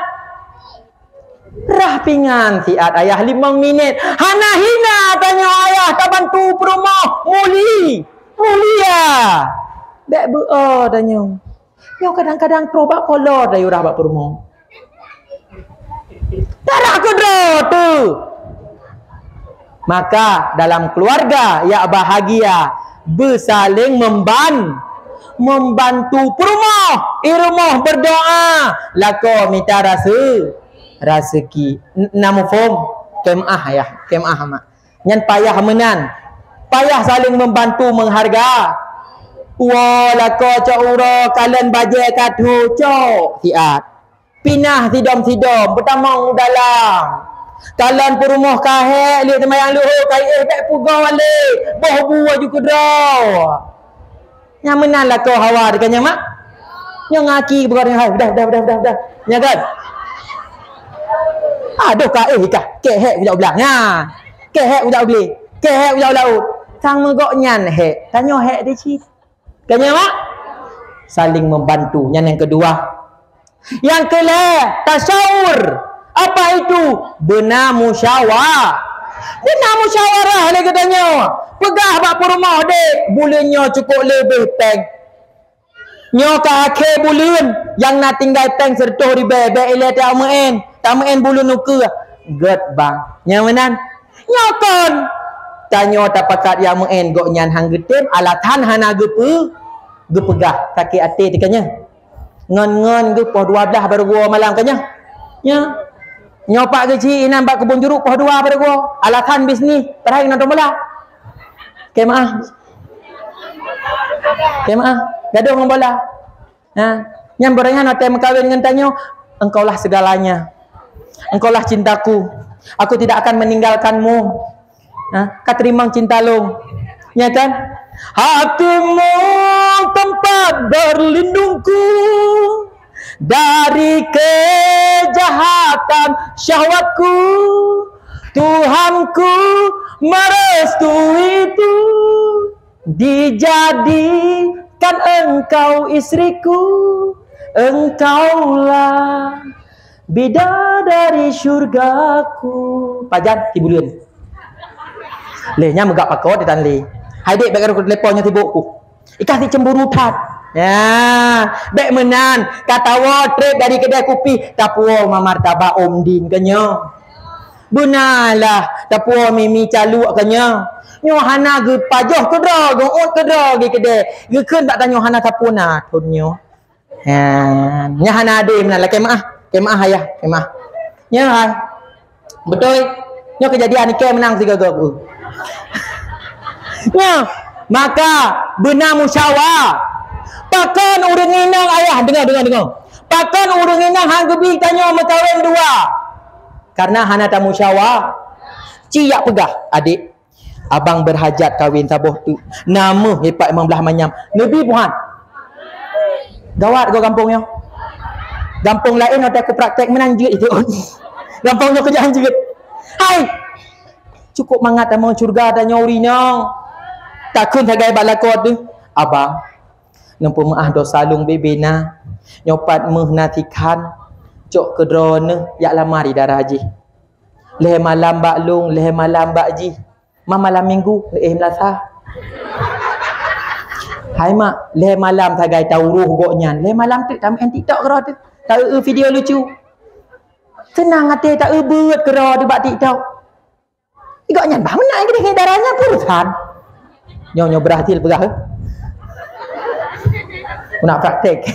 Rah pingan si at ayah 5 minit. Hana hina tanya ayah tak bantu perumah mulia. Dek beo tanya. Yo kadang-kadang terobak kolor dah urah bak perumah. Tak kedro tu. Maka dalam keluarga yang bahagia bersaling membantu perumah. Irumah berdoa. Lako minta rezeki. Namu form kemah ya, kemah mak. Nyan payah menan. Payah saling membantu mengharga. Lako cak uro kalian baje kadu cok siat. Pinah sidom pertama dalam. Kalian perumah kahek lihat semayang luhur kai bek puga wale. Boh buah juga draw. Yang menan lah kau hawa dekanya mak. Yang ngaki berkata dah. Ya kan? Aduh kai kah. Kehek ujak belaknya. Kehek ujak beli. Kehek ujak laut. Sang megok nyan hek. Tanya hek dia ci. Kanya mak. Saling membantu. Yang kedua. Yang kelima, tasyawur. Apa itu? Benar musyawarah. Benar musyawarah lagi katanya. Pegah bak perumah dek. Bulannya cukup lebih peng. Nyo ka akhir bulan yang nak tinggal peng sertuh di bebek ile tak main bulan nuka. Get bang. Yang menan. Nyokon. Tanya tak pakat yang main gok nyan hang getem alatan hana gepegah kaki ate tekanya. Ngon ke poh 12 baru gua malam kanya. Ya. Nyopak kecil inam bak kebun jeruk poh 2 baru gua. Alatan bisnis perhai nonton bola. Kemaah. Gaduh dengan bola. Ha. Nyam borangnya notem kawin dengan tanyo, engkaulah segalanya. Engkaulah cintaku. Aku tidak akan meninggalkanmu. Ha, kau terima cinta lu. Ya kan? Hatimu tempat berlindungku dari kejahatan syahwatku. Tuhanku merestui itu, dijadikan engkau istriku. Engkaulah bidadari syurgaku. Pajan tibulian. Lehnya megak pakot di tanli. Hai dek bek teleponnya tibukku. Ikasi cemburu tat. Ya, bek menan katawa trip dari kedai kopi tapuo mamartaba om din kanya. Benalah tapuo mimi calu kanya. Nyo hana ge pajoh kedra goot kedra ge kedai. Ge keun tak tanya hana tapuna tunyo. Ya, nya hana ade menan lah kemaah ayah, kemaah. Nya hai. Betul. Nyo kejadian ni ke menang 3 gol. Ya, maka benar musyawarah. Pakan urang inang ayah dengar. Pakan urang inang hang gebi tanya mekawin 2. Karena hana ta musyawarah. Ciyak pegah adik. Abang berhajat kahwin saboh tu. Nama hepat emang belah manyam. Nabi Muhammad. Gawat go kampungnya. Kampung lain ada aku praktek menang juga itu. Kampungnya kerjaan juga. Hai. Cukup mangat amang surga dan nyaurinya. Takun tagai balakot tu. Abang. Nampu maah dosa lung bebena. Nyopat mehnatikan. Cok kedrona. Yak lama di darah haji. Leh malam bak lung. Leh malam bak ji. Malam minggu. Melasa. Hai mak. Leh malam tagai tauruh goknya. Leh malam tu. Tamen TikTok kerah tu. Tak video lucu. Senang hati tak buat kerah tu bak TikTok. Igaknya bah menang ke darahnya purusan. Nyo berhasil pegah. Nak praktek.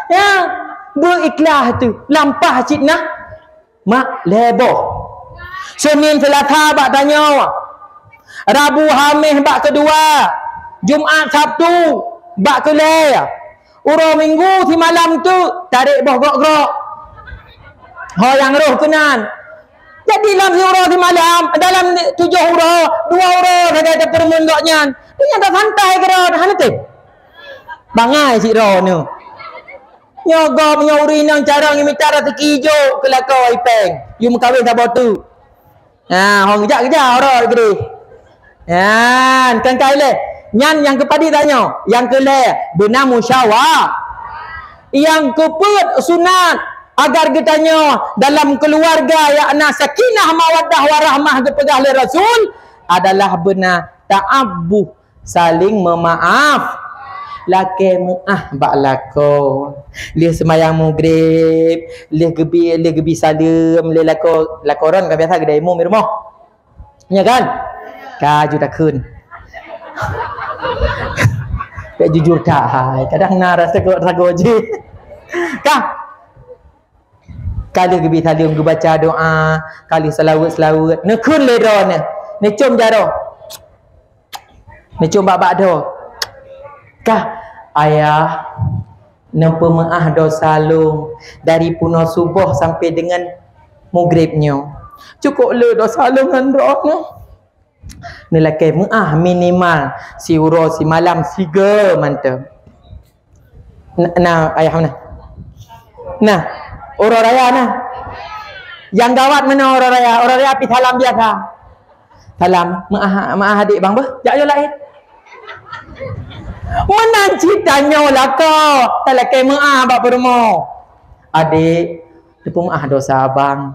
Ya, berikhlas tu. Lampah citnah. Mak leboh. Senin Selasa bak tanya. Rabu Khamis bak kedua. Jumaat Sabtu bak kelai. Urang Minggu si malam tu tarik boh gok-gok. Ho yang roh kenan. Jadi dalam huruf di malam, dalam 7 huruf, 2 huruf ada permundaknya. Dia tak santai ke dah, hana tu. Bangai si ro ni. Nyogo menyuri nang cara ngimitar rezeki jo kelakau ipeng. You mengkawin tak botu. Hong kejap ro gede. Kan kaile. Nyan yang kepadi tanya, yang kele benar musyawarah. Yang keput sunat agar kitanya dalam keluarga yakna sakinah mawaddah warahmah kepegah oleh Rasul adalah benar ta'abuh, saling memaaf. Laki mu'ah bak lako lih semayang maghrib lih gebi salam lih lako orang kan biasa kedai mu mi rumah ya kan kaju tak kun tak jujur tak hai kadang naras rago je kah kali gebi salam ge baca doa kali selawat nekun le do ne cum jaro ne cum bak do kah ayah nampak maah dosa lu dari puno subuh sampai dengan maghribnya cukup le dosa lu dengan doa ni laki maah minimal si uro si malam 3 mantap nah ayah mana nah uro raya nah yang gawat mana uro raya pi salam biasa salam maah adik bang bah jak yo lain mana ceritanya lah kau tak lakai maaf bak berumah adik depa maaf dosa abang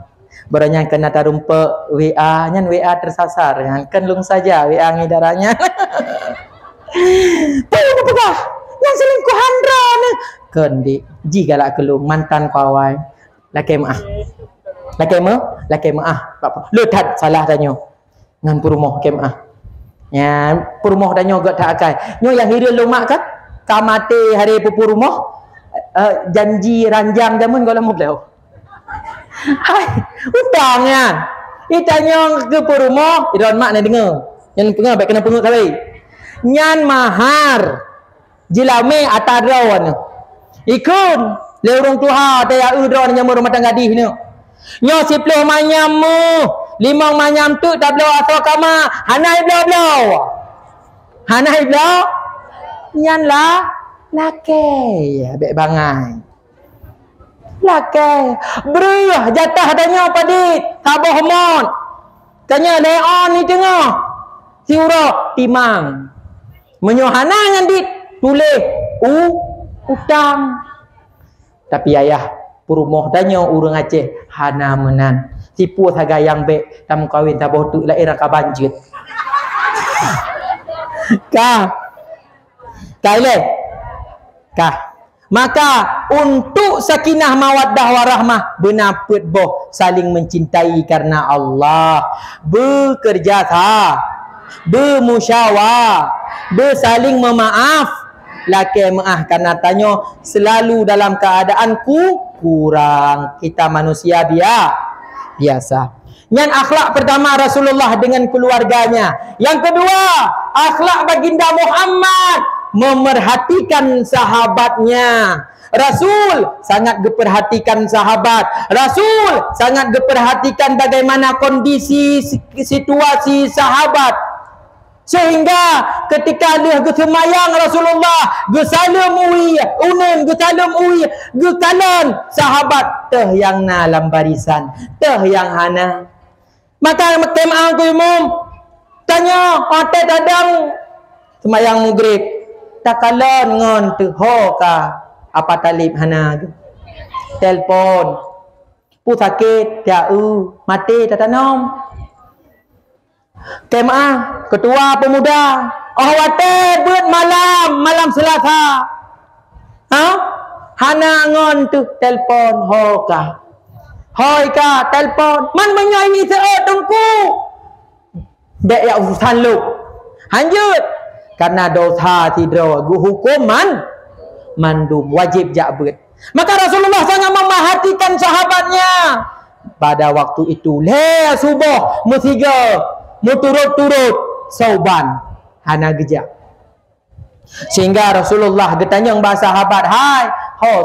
beranya kena tarumpa WA nyan WA tersasar kan lung saja WA ngidaranya pegah yang selingkuh handra ni kan dik jika lah kelung mantan kawai lakai maaf apa letat salah tanya ngan berumah ke maaf ya, purmoh dan nyogot tak akai. Nyo yang hira lumak kan? Kamate hari purmoh janji ranjang jamun kalau mau beliau. Hai, utangnya. Itanya ke purmoh, idon mak nak dengar. Yang pengen baik kena pengut kali. Nyan mahar. Jilame atadron. Ikun le urang tuha taya udron nyamur rumah tangga di ni. Nyo 10 manyamu 5 manyam tu tak belau atau kama hanai belau nyan lah lake ya bek bangai lake beruh jatah tanya padit taboh mon tanya leon ni tengah si urok timang menyohana ngan dit tulis utang tapi ayah purmoh tanya urang Aceh hana menan tipu saga yang baik tamu kawin taboh tu la era ka banjit maka untuk sakinah mawaddah warahmah benar put boh saling mencintai karena Allah bekerja bermusyawarah bersaling memaaf laki maaf karena tanya selalu dalam keadaan kurang kita manusia biasa. Yang akhlak pertama Rasulullah dengan keluarganya. Yang kedua, akhlak baginda Muhammad memerhatikan sahabatnya. Rasul sangat diperhatikan sahabat. Rasul sangat diperhatikan bagaimana kondisi situasi sahabat. Sehingga ketika dia bersemayang Rasulullah gesalam ui unen gesalam ui gekalan sahabat teh yang na dalam barisan teh yang hana maka kemah ku umum tanya hotel dadang semayang maghrib takalan ngon teh ho ka apa talib hana telpon pu sakit ya mati tatanom kemah ketua pemuda wate buat malam Selasa hana ngon tu telpon hoka hoika telpon man menyanyi seot tungku dek ya urusan lu lanjut karena dosa tidro gu hukuman mandum wajib jabut maka Rasulullah sangat memperhatikan sahabatnya pada waktu itu le subuh musiga muturut-turut sauban hana gejak sehingga Rasulullah getanya bahasa sahabat hai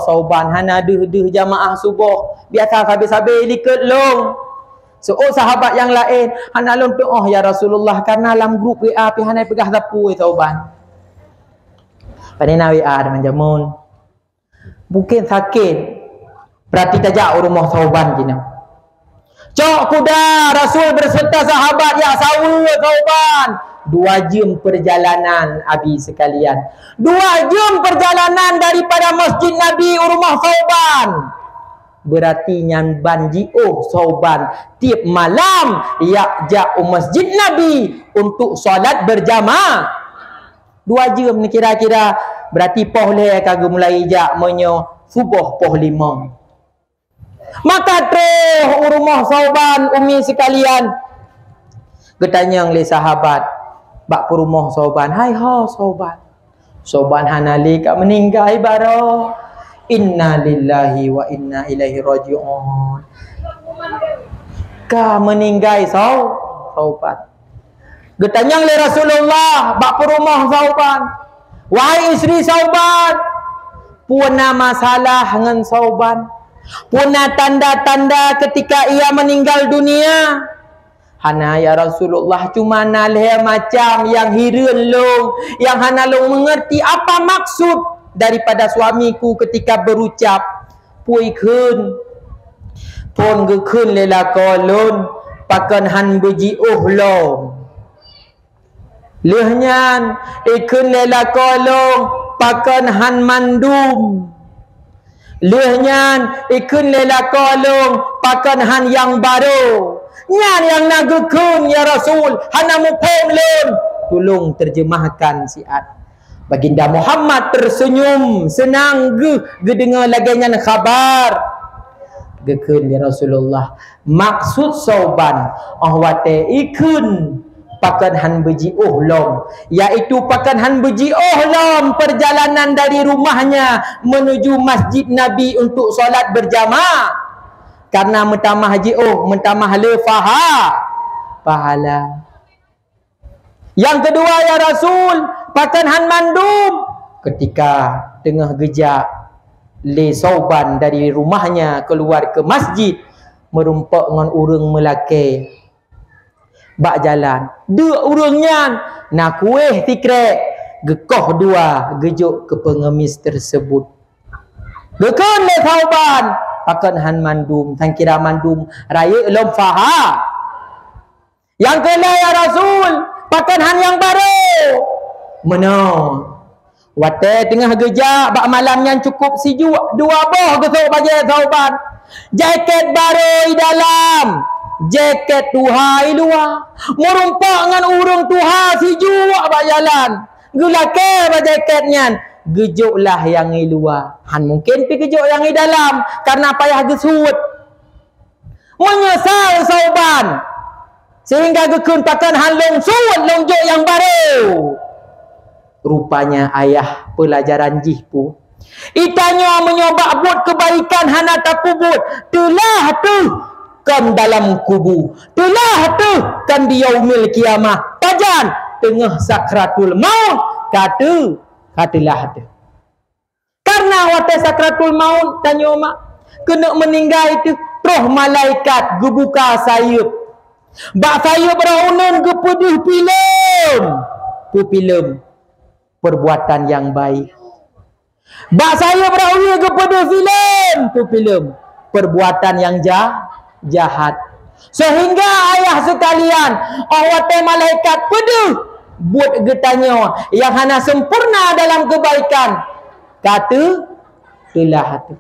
sauban hana deh jamaah subuh biasa sabi-sabi likut long sahabat yang lain, hana lon tu, oh ya Rasulullah, karena dalam grup WA pi hanai pegah tapu Sauban. Panina WA dengan jamun. Mungkin sakit. Berarti tajak rumah Sauban kena. Cok kuda Rasul berserta sahabat ya sawu Sauban. 2 jam perjalanan abi sekalian. 2 jam perjalanan daripada Masjid Nabi rumah Sauban. Berarti nyan banji Sauban tiap malam ya Masjid Nabi untuk solat berjamaah. 2 jam ni kira-kira berarti poh le kagak mulai jak menyo subuh poh 5. Maka terus rumah Sauban umi sekalian. Getanya oleh sahabat bak rumah Sauban, hai ha Sauban. Sauban hanali kak meninggal baro. Inna lillahi wa inna ilaihi raji'un. Ka meninggal Sauban. Getanya oleh Rasulullah bak rumah Sauban. Wahai isteri Sauban, puna masalah dengan Sauban. Puna tanda-tanda ketika ia meninggal dunia. Hana ya Rasulullah cuma nalih macam yang hirun long, yang hana long mengerti apa maksud daripada suamiku ketika berucap pui kun pon ge kun lela kolon pakan han beji long lehnyan ikun lela kolong pakan han mandum lehnyan ikun lela kolong pakan han yang baru nyan yang nagukun ya Rasul hana mupom lon. Tolong terjemahkan siat. Baginda Muhammad tersenyum senang ge dengar laganya khabar gekun ya Rasulullah maksud Sauban ahwate ikun pakan han beji lom, yaitu pakan han beji lom perjalanan dari rumahnya menuju Masjid Nabi untuk solat berjamaah karena mentamah haji mentamah le pahala. Yang kedua ya Rasul, pakan han mandum ketika tengah gejak le Sauban dari rumahnya keluar ke masjid merumpak dengan urang melaki bak jalan. Dua urangnya nak kuih tikrek gekoh dua gejuk ke pengemis tersebut. Gekon le Sauban pakan han mandum tang kira mandum raya lom faha. Yang kedua ya Rasul, pakan han yang baru. Mana? Wate tengah gejak bak malam yang cukup siju 2 boh gesok bagi Sauban. Jaket baru di dalam, jaket tuhai luar. Merumpak dengan urung tuha siju bak jalan. Gulake bak jaketnya. Gejuklah yang di luar. Han mungkin pi gejuk yang di dalam karena payah gesut. Menyesal Sauban. Sehingga gekun pakan han longsut longjok yang baru. Rupanya ayah pelajaran jihpu. Itanya menyoba buat kebaikan hana tapubut. Telah tu kan dalam kubu. Telah tu kan di yaumil kiamah. Pajan tengah sakratul maut. Katalah tu. Karena waktu sakratul maut tanya mak. Kena meninggal itu. Roh malaikat gebuka sayup. Bak sayup raunan kepeduh film. Tu film. Perbuatan yang baik. Bak sayup raunan kepeduh film. Tu film. Perbuatan yang jahat. Sehingga ayah sekalian. Awate malaikat peduh. Buat getanya. Yang hana sempurna dalam kebaikan. Kata. Telah tu.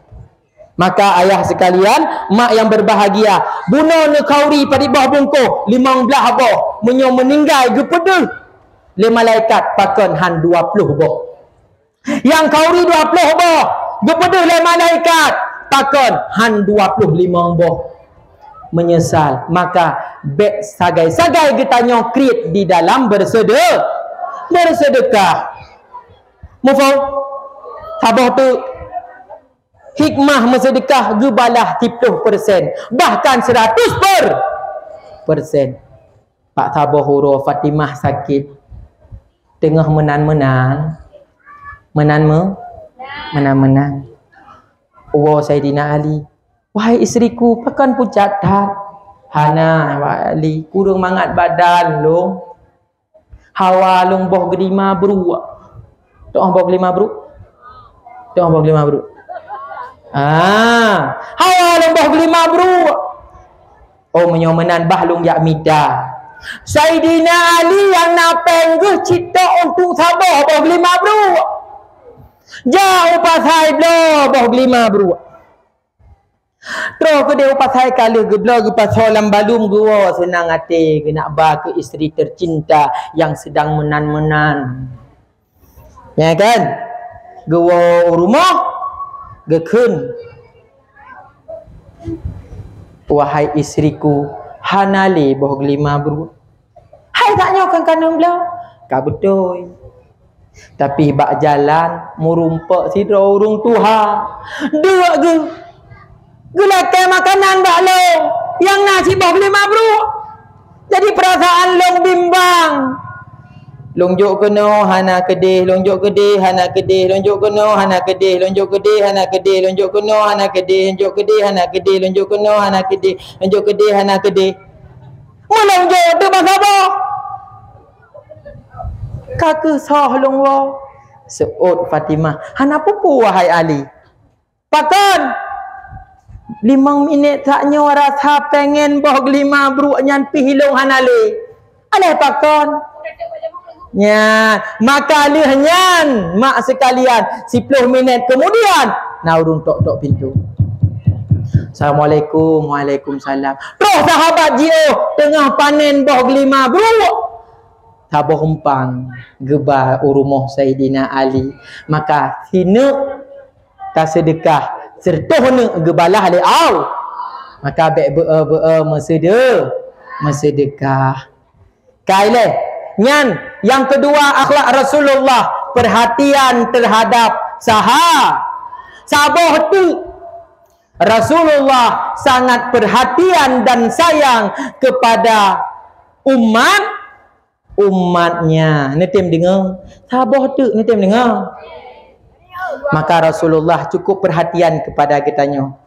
Maka ayah sekalian, mak yang berbahagia, bunuh nekauri pada bawah bungkuh 15 boh, meninggal gepedeh le malaikat pakan han 20 boh. Yang kauri 20 boh, gepedeh le malaikat pakan han 25 boh. Menyesal, maka bek sagai-sagai getanya krit di dalam bersedekah. Mufau tabah tu hikmah bersedekah gebalah 30%, bahkan 100%. Pak Tabah huruf Fatimah sakit, tengah menan. Oh Sayyidina Ali, wahai isteriku, pakan pucat tak. Hana wali kurang mangat badan long. Hawa long boh gedima bru. Tok boh gedima bru. Tok boh gedima bru. Hawa long boh gedima bru. Oh menyomenan bah long yak mida. Saidina Ali yang napeng ke cita untuk sabar boh gedima bru. Jauh pasai boh gedima bru. Terus ke dia pasal kala gebla ke pasal lambalum gua senang hati ke nak ba ke isteri tercinta yang sedang menan-menan. Ya kan? Gua rumah gekun. Wahai isteriku, hanali boh gelima bru. Hai tak nyokan kanang belah. Ka betul. Tapi bak jalan murumpak sidra urung Tuhan. Dua ge gelakai makanan bak long yang nasi boh lima bro. Jadi perasaan long bimbang. Longjok kena hana kedih, longjok kedih hana kedih, longjok kena hana kedih, longjok kedih hana kedih, longjok kena hana kedih, longjok kedih hana kedih, longjok kena hana kedih, longjok kedih hana kedih. Melongjok tu pasal apa? Kakak sah long wa. Seut Fatimah, hana pupu wahai Ali. Pakan 5 minit taknya rasa pengen boh 5 bru nyan pi hilong hanale. Aleh pakon. Nya, maka leh nyan mak sekalian 10 minit kemudian naurung tok-tok pintu. Assalamualaikum, waalaikumsalam. Roh sahabat jio tengah panen boh 5 bru. Taboh empang geba urumuh Saidina Ali. Maka sine tak sedekah serta hone gebalah le au. Maka bek mesedekah. Kaile nyan yang kedua akhlak Rasulullah, perhatian terhadap sahabat tu. Rasulullah sangat perhatian dan sayang kepada umatnya. Netem dengar sahabat tu, netem dengar. Maka Rasulullah cukup perhatian kepada kitanya.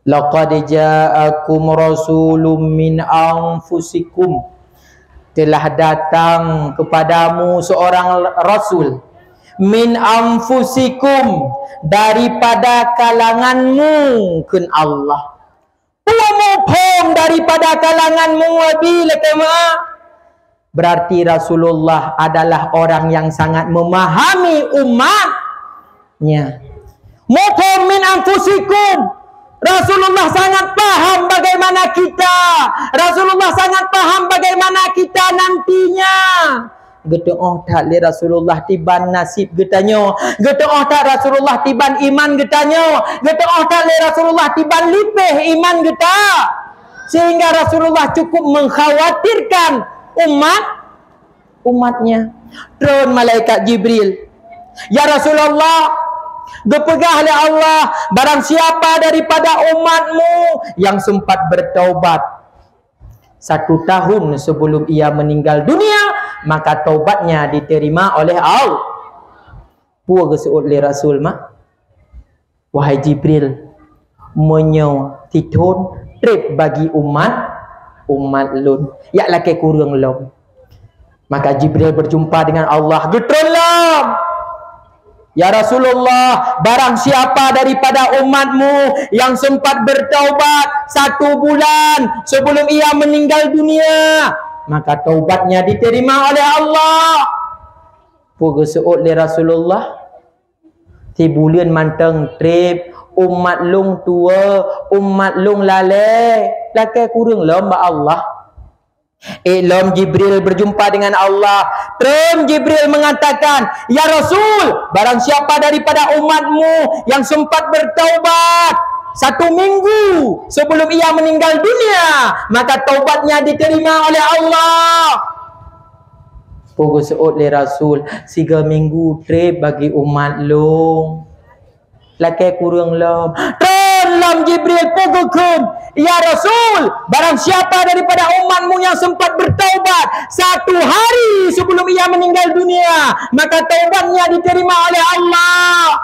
Laqad ja'akum rasulun min anfusikum. Telah datang kepadamu seorang rasul min anfusikum, daripada kalanganmu kun Allah. Pum daripada kalanganmu bila kema. Berarti Rasulullah adalah orang yang sangat memahami umatnya. Mukum min anfusikum. Rasulullah sangat paham bagaimana kita. Rasulullah sangat paham bagaimana kita nantinya. Gede tak le Rasulullah tiban nasib getanya. Gede tak Rasulullah tiban iman getanya. Gede tak le Rasulullah tiban lipeh iman geta. Sehingga Rasulullah cukup mengkhawatirkan umatnya. Turun malaikat Jibril. Ya Rasulullah, gepegah oleh Allah, barang siapa daripada umatmu yang sempat bertaubat 1 tahun sebelum ia meninggal dunia, maka taubatnya diterima oleh Allah. Puas keseut le Rasul mak. Wahai Jibril, menyo titun trip bagi umat lun. Ya laki kurang lom. Maka Jibril berjumpa dengan Allah. Getronlam. Ya Rasulullah, barang siapa daripada umatmu yang sempat bertaubat 1 bulan sebelum ia meninggal dunia, maka taubatnya diterima oleh Allah. Puga seut le Rasulullah. Ti bulan manteng trip umat lung tua, umat lung lale, laki kurang lomba Allah. Ilham Jibril berjumpa dengan Allah. Terus Jibril mengatakan, ya Rasul, barang siapa daripada umatmu yang sempat bertaubat 1 minggu sebelum ia meninggal dunia, maka taubatnya diterima oleh Allah. Pogo seut le Rasul 3 minggu trip bagi umat long. Laki kurang lom. Lam Jibril pogokum, ya Rasul, barang siapa daripada umatmu yang sempat bertaubat 1 hari sebelum ia meninggal dunia, maka taubatnya diterima oleh Allah.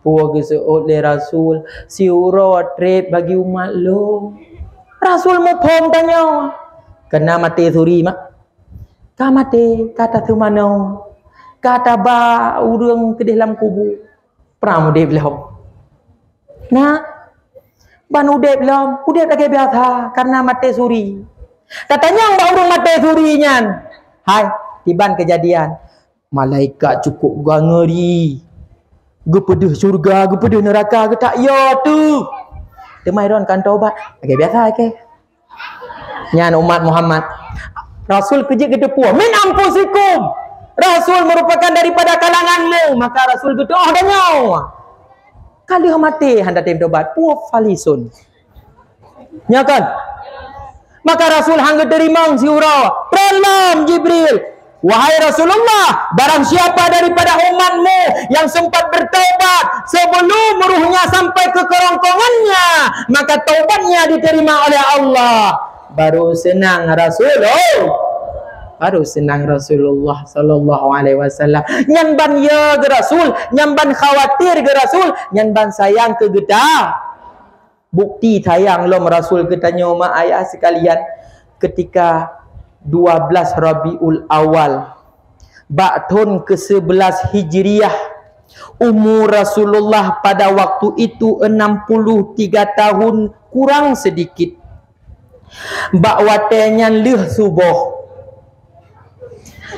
Puas seut le Rasul, si uro trip bagi umat lo. Rasul mau pom tanya. Kena mati suri mak. Ka mati kata tu mana? Kata ba urang ke dalam kubur. Pernah mudip belum? Nah, ban udip belum? Udip lagi biasa karena mati suri. Katanya mbak urang mati surinya. Hai, tiban kejadian. Malaikat cukup ngeri. Gepedeh surga, gepedeh neraka, ke tak ya tu. Demai ron kan taubat. Lagi biasa ke. Nyan umat Muhammad. Rasul kerja ke depua. Min ampusikum. Rasul merupakan daripada kalanganmu. Maka Rasul kata, oh dah nyawa. Kali mati hendak tim taubat. Puah falisun. Nyakan. Maka Rasul hangga terima siura. Pralam Jibril. Wahai Rasulullah, barang siapa daripada umatmu yang sempat bertaubat sebelum ruhnya sampai ke kerongkongannya, maka taubatnya diterima oleh Allah. Baru senang Rasulullah sallallahu alaihi wasallam. Nyamban ya ke Rasul, nyamban khawatir ke Rasul, nyamban sayang ke kita. Bukti sayang lom Rasul ketanya mak ayah sekalian ketika 12 Rabiul Awal tahun ke-11 Hijriah, umur Rasulullah pada waktu itu 63 tahun kurang sedikit. Watenya leh subuh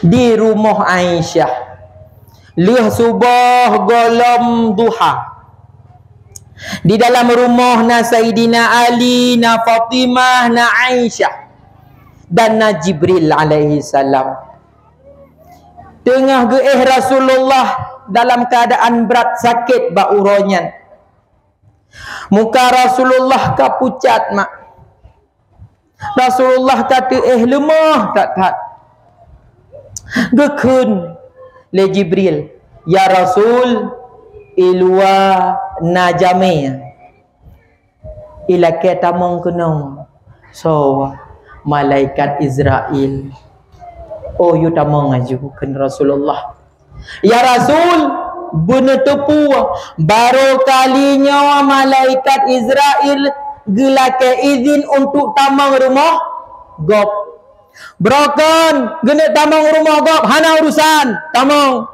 di rumah Aisyah. Leh subuh golom duha. Di dalam rumah na Sayyidina Ali, na Fatimah, na Aisyah dan na Jibril alaihi salam. Tengah geeh Rasulullah dalam keadaan berat sakit bauronyan. Muka Rasulullah kapucat mak. Rasulullah kata lemah tak. Gekun le Jibril, ya Rasul ilwa najame ila kita mengkenang so malaikat Israel. Oh you tamang ajukan Rasulullah. Ya Rasul, benar tepu baru kalinya malaikat Israel gelake izin untuk tamang rumah gop. Broken genek tamang rumah gop hana urusan tamang.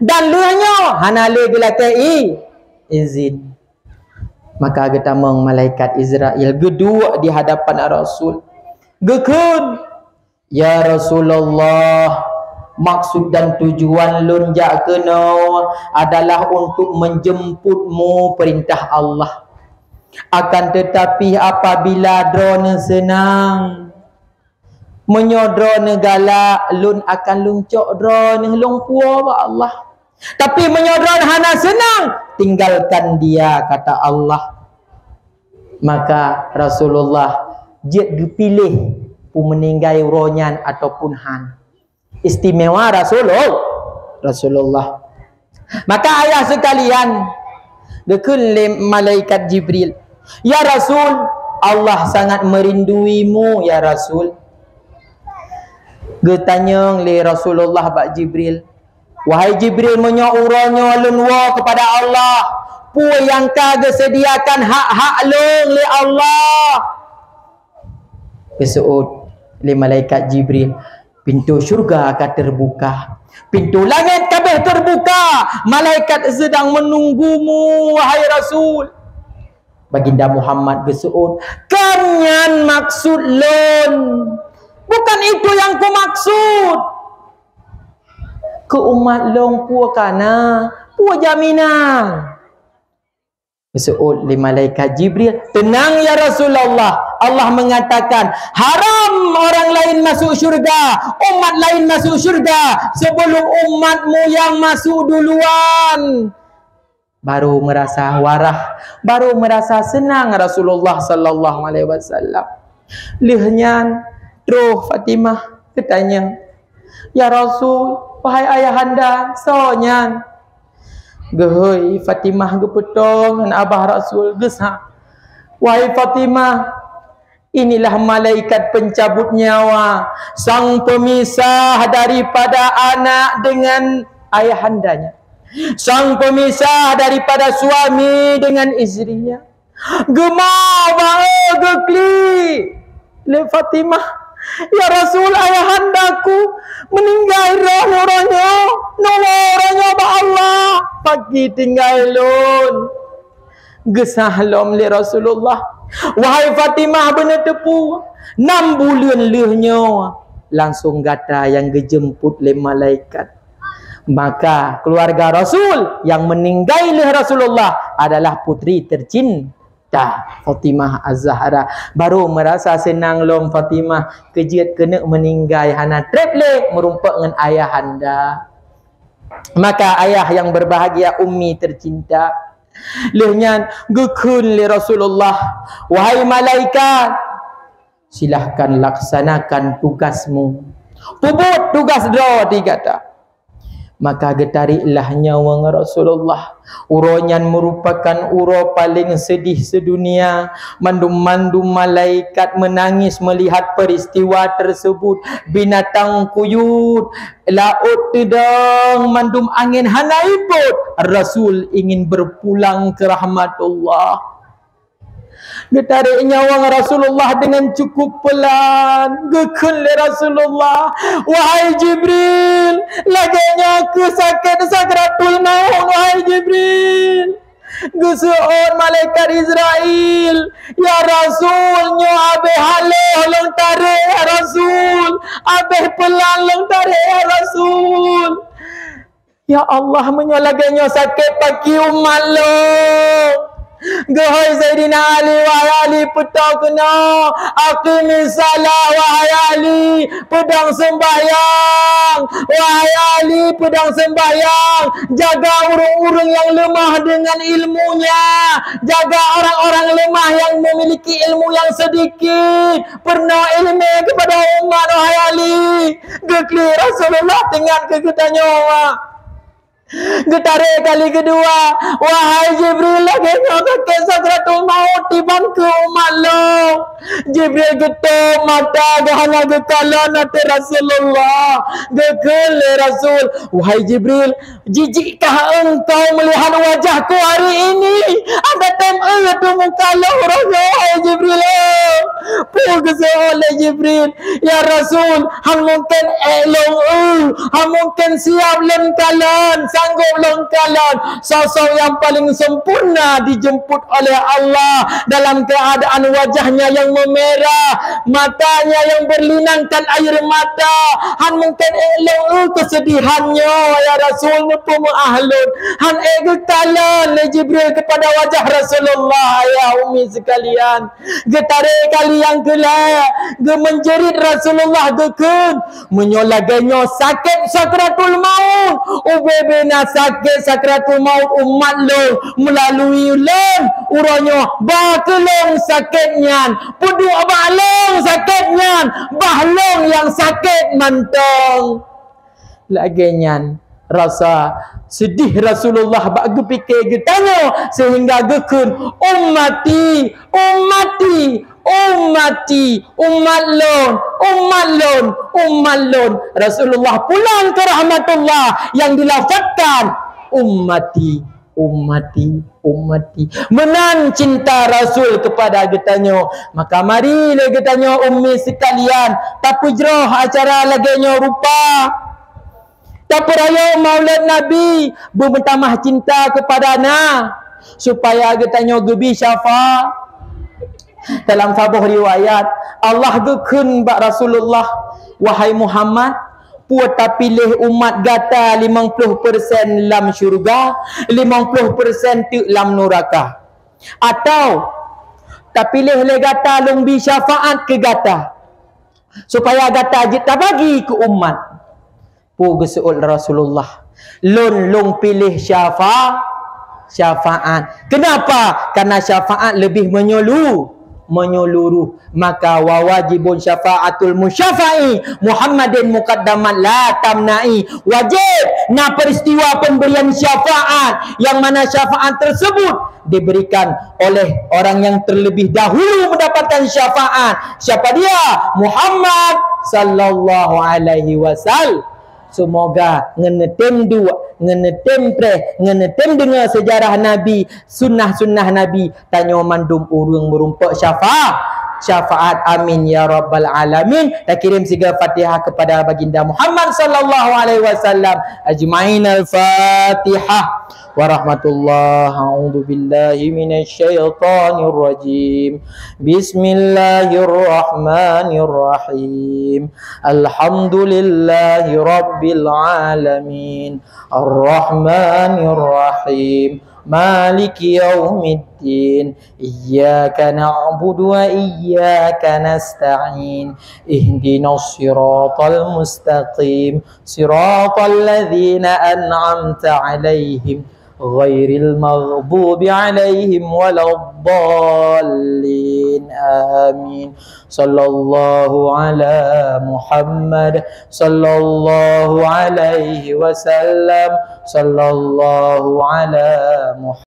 Dan luanya hana le gelake izin. Maka getamang malaikat Israel gedua di hadapan Rasul. Gekun, ya Rasulullah, maksud dan tujuan lunjak kena adalah untuk menjemputmu perintah Allah. Akan tetapi apabila drone senang menyodrone galak, lun akan luncok drone lungpua ba Allah. Tapi menyodron hana senang, tinggalkan dia kata Allah. Maka Rasulullah jet dipilih pu meninggai ronyan ataupun han. Istimewa Rasulullah. Maka ayah sekalian, dekul malaikat Jibril, ya Rasul, Allah sangat merinduimu ya Rasul. Getanyang le Rasulullah bak Jibril, wahai Jibril, menyauranya lunwa kepada Allah, pu yang kage sediakan hak-hak lung le Allah. Kesuut le malaikat Jibril, pintu syurga akan terbuka, pintu langit kabeh terbuka, malaikat sedang menunggumu wahai Rasul. Baginda Muhammad kesuut, kanyan maksud lun, bukan itu yang ku maksud. Ke umat long puah kana puah jaminan. Kesuut le malaikat Jibril, tenang ya Rasulullah, Allah mengatakan haram orang lain masuk syurga, umat lain masuk syurga sebelum umatmu yang masuk duluan. Baru merasa warah, baru merasa senang Rasulullah sallallahu alaihi wasallam. Lihnya roh Fatimah ketanya, ya Rasul, wahai ayahanda, sonyan. Gehoi Fatimah gepetong dan abah Rasul gesah. Wahai Fatimah, inilah malaikat pencabut nyawa, sang pemisah daripada anak dengan ayahandanya, sang pemisah daripada suami dengan istrinya. Gemau bae gekli. Le Fatimah, ya Rasul, ayahandaku meninggal orangnya. Orangnya ba Allah. Pagi tinggal lun. Gesahlom li Rasulullah. Wahai Fatimah benar tepu. 6 bulan lehnya langsung gata yang dijemput oleh malaikat. Maka keluarga Rasul yang meninggal oleh Rasulullah adalah putri tercinta Fatimah Az-Zahra. Baru merasa senang lom Fatimah kejut kena meninggal hana treble merumpak dengan ayahanda. Maka ayah yang berbahagia, ummi tercinta, lehnya gekun li Rasulullah, wahai malaikat, silahkan laksanakan tugasmu. Puput tugas draw digata. Maka getariklah nyawa Rasulullah. Uronya merupakan uro paling sedih sedunia. Mandum-mandum malaikat menangis melihat peristiwa tersebut. Binatang kuyut, laut tedang, mandum angin hanaiput. Rasul ingin berpulang ke rahmatullah. Getarik nyawa Rasulullah dengan cukup pelan. Gekun le Rasulullah, wahai Jibril, laganya aku sakit sakratul maut. Wahai Jibril, gesuon malaikat Israel, ya Rasul, nyo abe hale long tarik ya Rasul, abe pelan long tarik ya Rasul. Ya Allah, menyalaganya sakit pagi umat lo. Gahai Sayyidina Ali, wahai Ali, petang kena aqimi salah, wahai Ali, pedang sembahyang, wahai Ali, pedang sembahyang, jaga urung-urung yang lemah dengan ilmunya, jaga orang-orang lemah yang memiliki ilmu yang sedikit, pernah ilmu kepada umat, wahai Ali. Gekli Rasulullah dengan kegetanya Getarik kali kedua, wahai Jibril, lagi kakek sakratul maut tiban ke umat lo. Jibril getuk mata gahana gekalan hati Rasulullah. Gekul Rasul, wahai Jibril, jijikkah engkau melihat wajahku hari ini? Ada tempat tu muka lo wahai Jibril. Pugus oleh Jibril, ya Rasul, hang mungkin elong hang mungkin siap len kalan, sanggup lengkalan. Sosok yang paling sempurna dijemput oleh Allah dalam keadaan wajahnya yang memerah, matanya yang berlinangkan air mata. Han mungkin elong kesedihannya, ya Rasul, nupumu ahlun. Han egetalan Jibril kepada wajah Rasulullah, ya umi sekalian. Getarik kali yang kelak, menjerit Rasulullah gekun, menyolaganya sakit sakratul maut. Ubebena sakit sakratul maut umat lo melalui ulang uranya bakelong sakitnya, pudu abalong sakitnya, bahlong yang sakit mantong. Laginya rasa sedih Rasulullah bagi fikir getanya sehingga gekun ummati ummati ummati umat lon. Rasulullah pulang ke rahmatullah yang dilafazkan ummati menan cinta Rasul kepada getanya. Maka mari le getanya ummi sekalian, tapi jroh acara laganya rupa tapi raya maulid Nabi bertamah cinta kepadanya supaya getanya gebi syafa. Dalam sebuah riwayat Allah gekun bak Rasulullah, wahai Muhammad, puata pilih umat gata 50% dalam syurga, 50% tu dalam neraka. Atau tak pilih le gata lumbi syafaat ke gata supaya gata jita bagi ke umat. Pugesul Rasulullah, long pilih syafaat. Kenapa? Karena syafaat lebih menyeluruh. Maka wawajibun syafaatul musyafa'i Muhammadin muqaddaman la tamna'i. Wajib na peristiwa pemberian syafaat, yang mana syafaat tersebut diberikan oleh orang yang terlebih dahulu mendapatkan syafaat. Siapa dia? Muhammad sallallahu alaihi wasallam. semoga ngenetem dua, ngenetem pre, ngenetem dengar sejarah Nabi, sunnah-sunnah Nabi, tanya mandum urung merumpak syafaat amin ya rabbal alamin. Dan kirim siga Fatihah kepada baginda Muhammad sallallahu alaihi wasallam ajmain. Al-Fatihah. Warahmatullah. A'udzu billahi minasyaitonir rajim. Bismillahirrahmanirrahim. Alhamdulillahi rabbil alamin. Arrahmanir rahim. Maliki yaumiddin. Iyyaka na'budu wa iyyaka nasta'in. Ihdinas siratal mustaqim. Siratal ladzina an'amta 'alaihim ghairil maghdubi 'alaihim waladdallin. Amin. Sallallahu ala Muhammad sallallahu alaihi wasallam. Sallallahu ala Muhammad.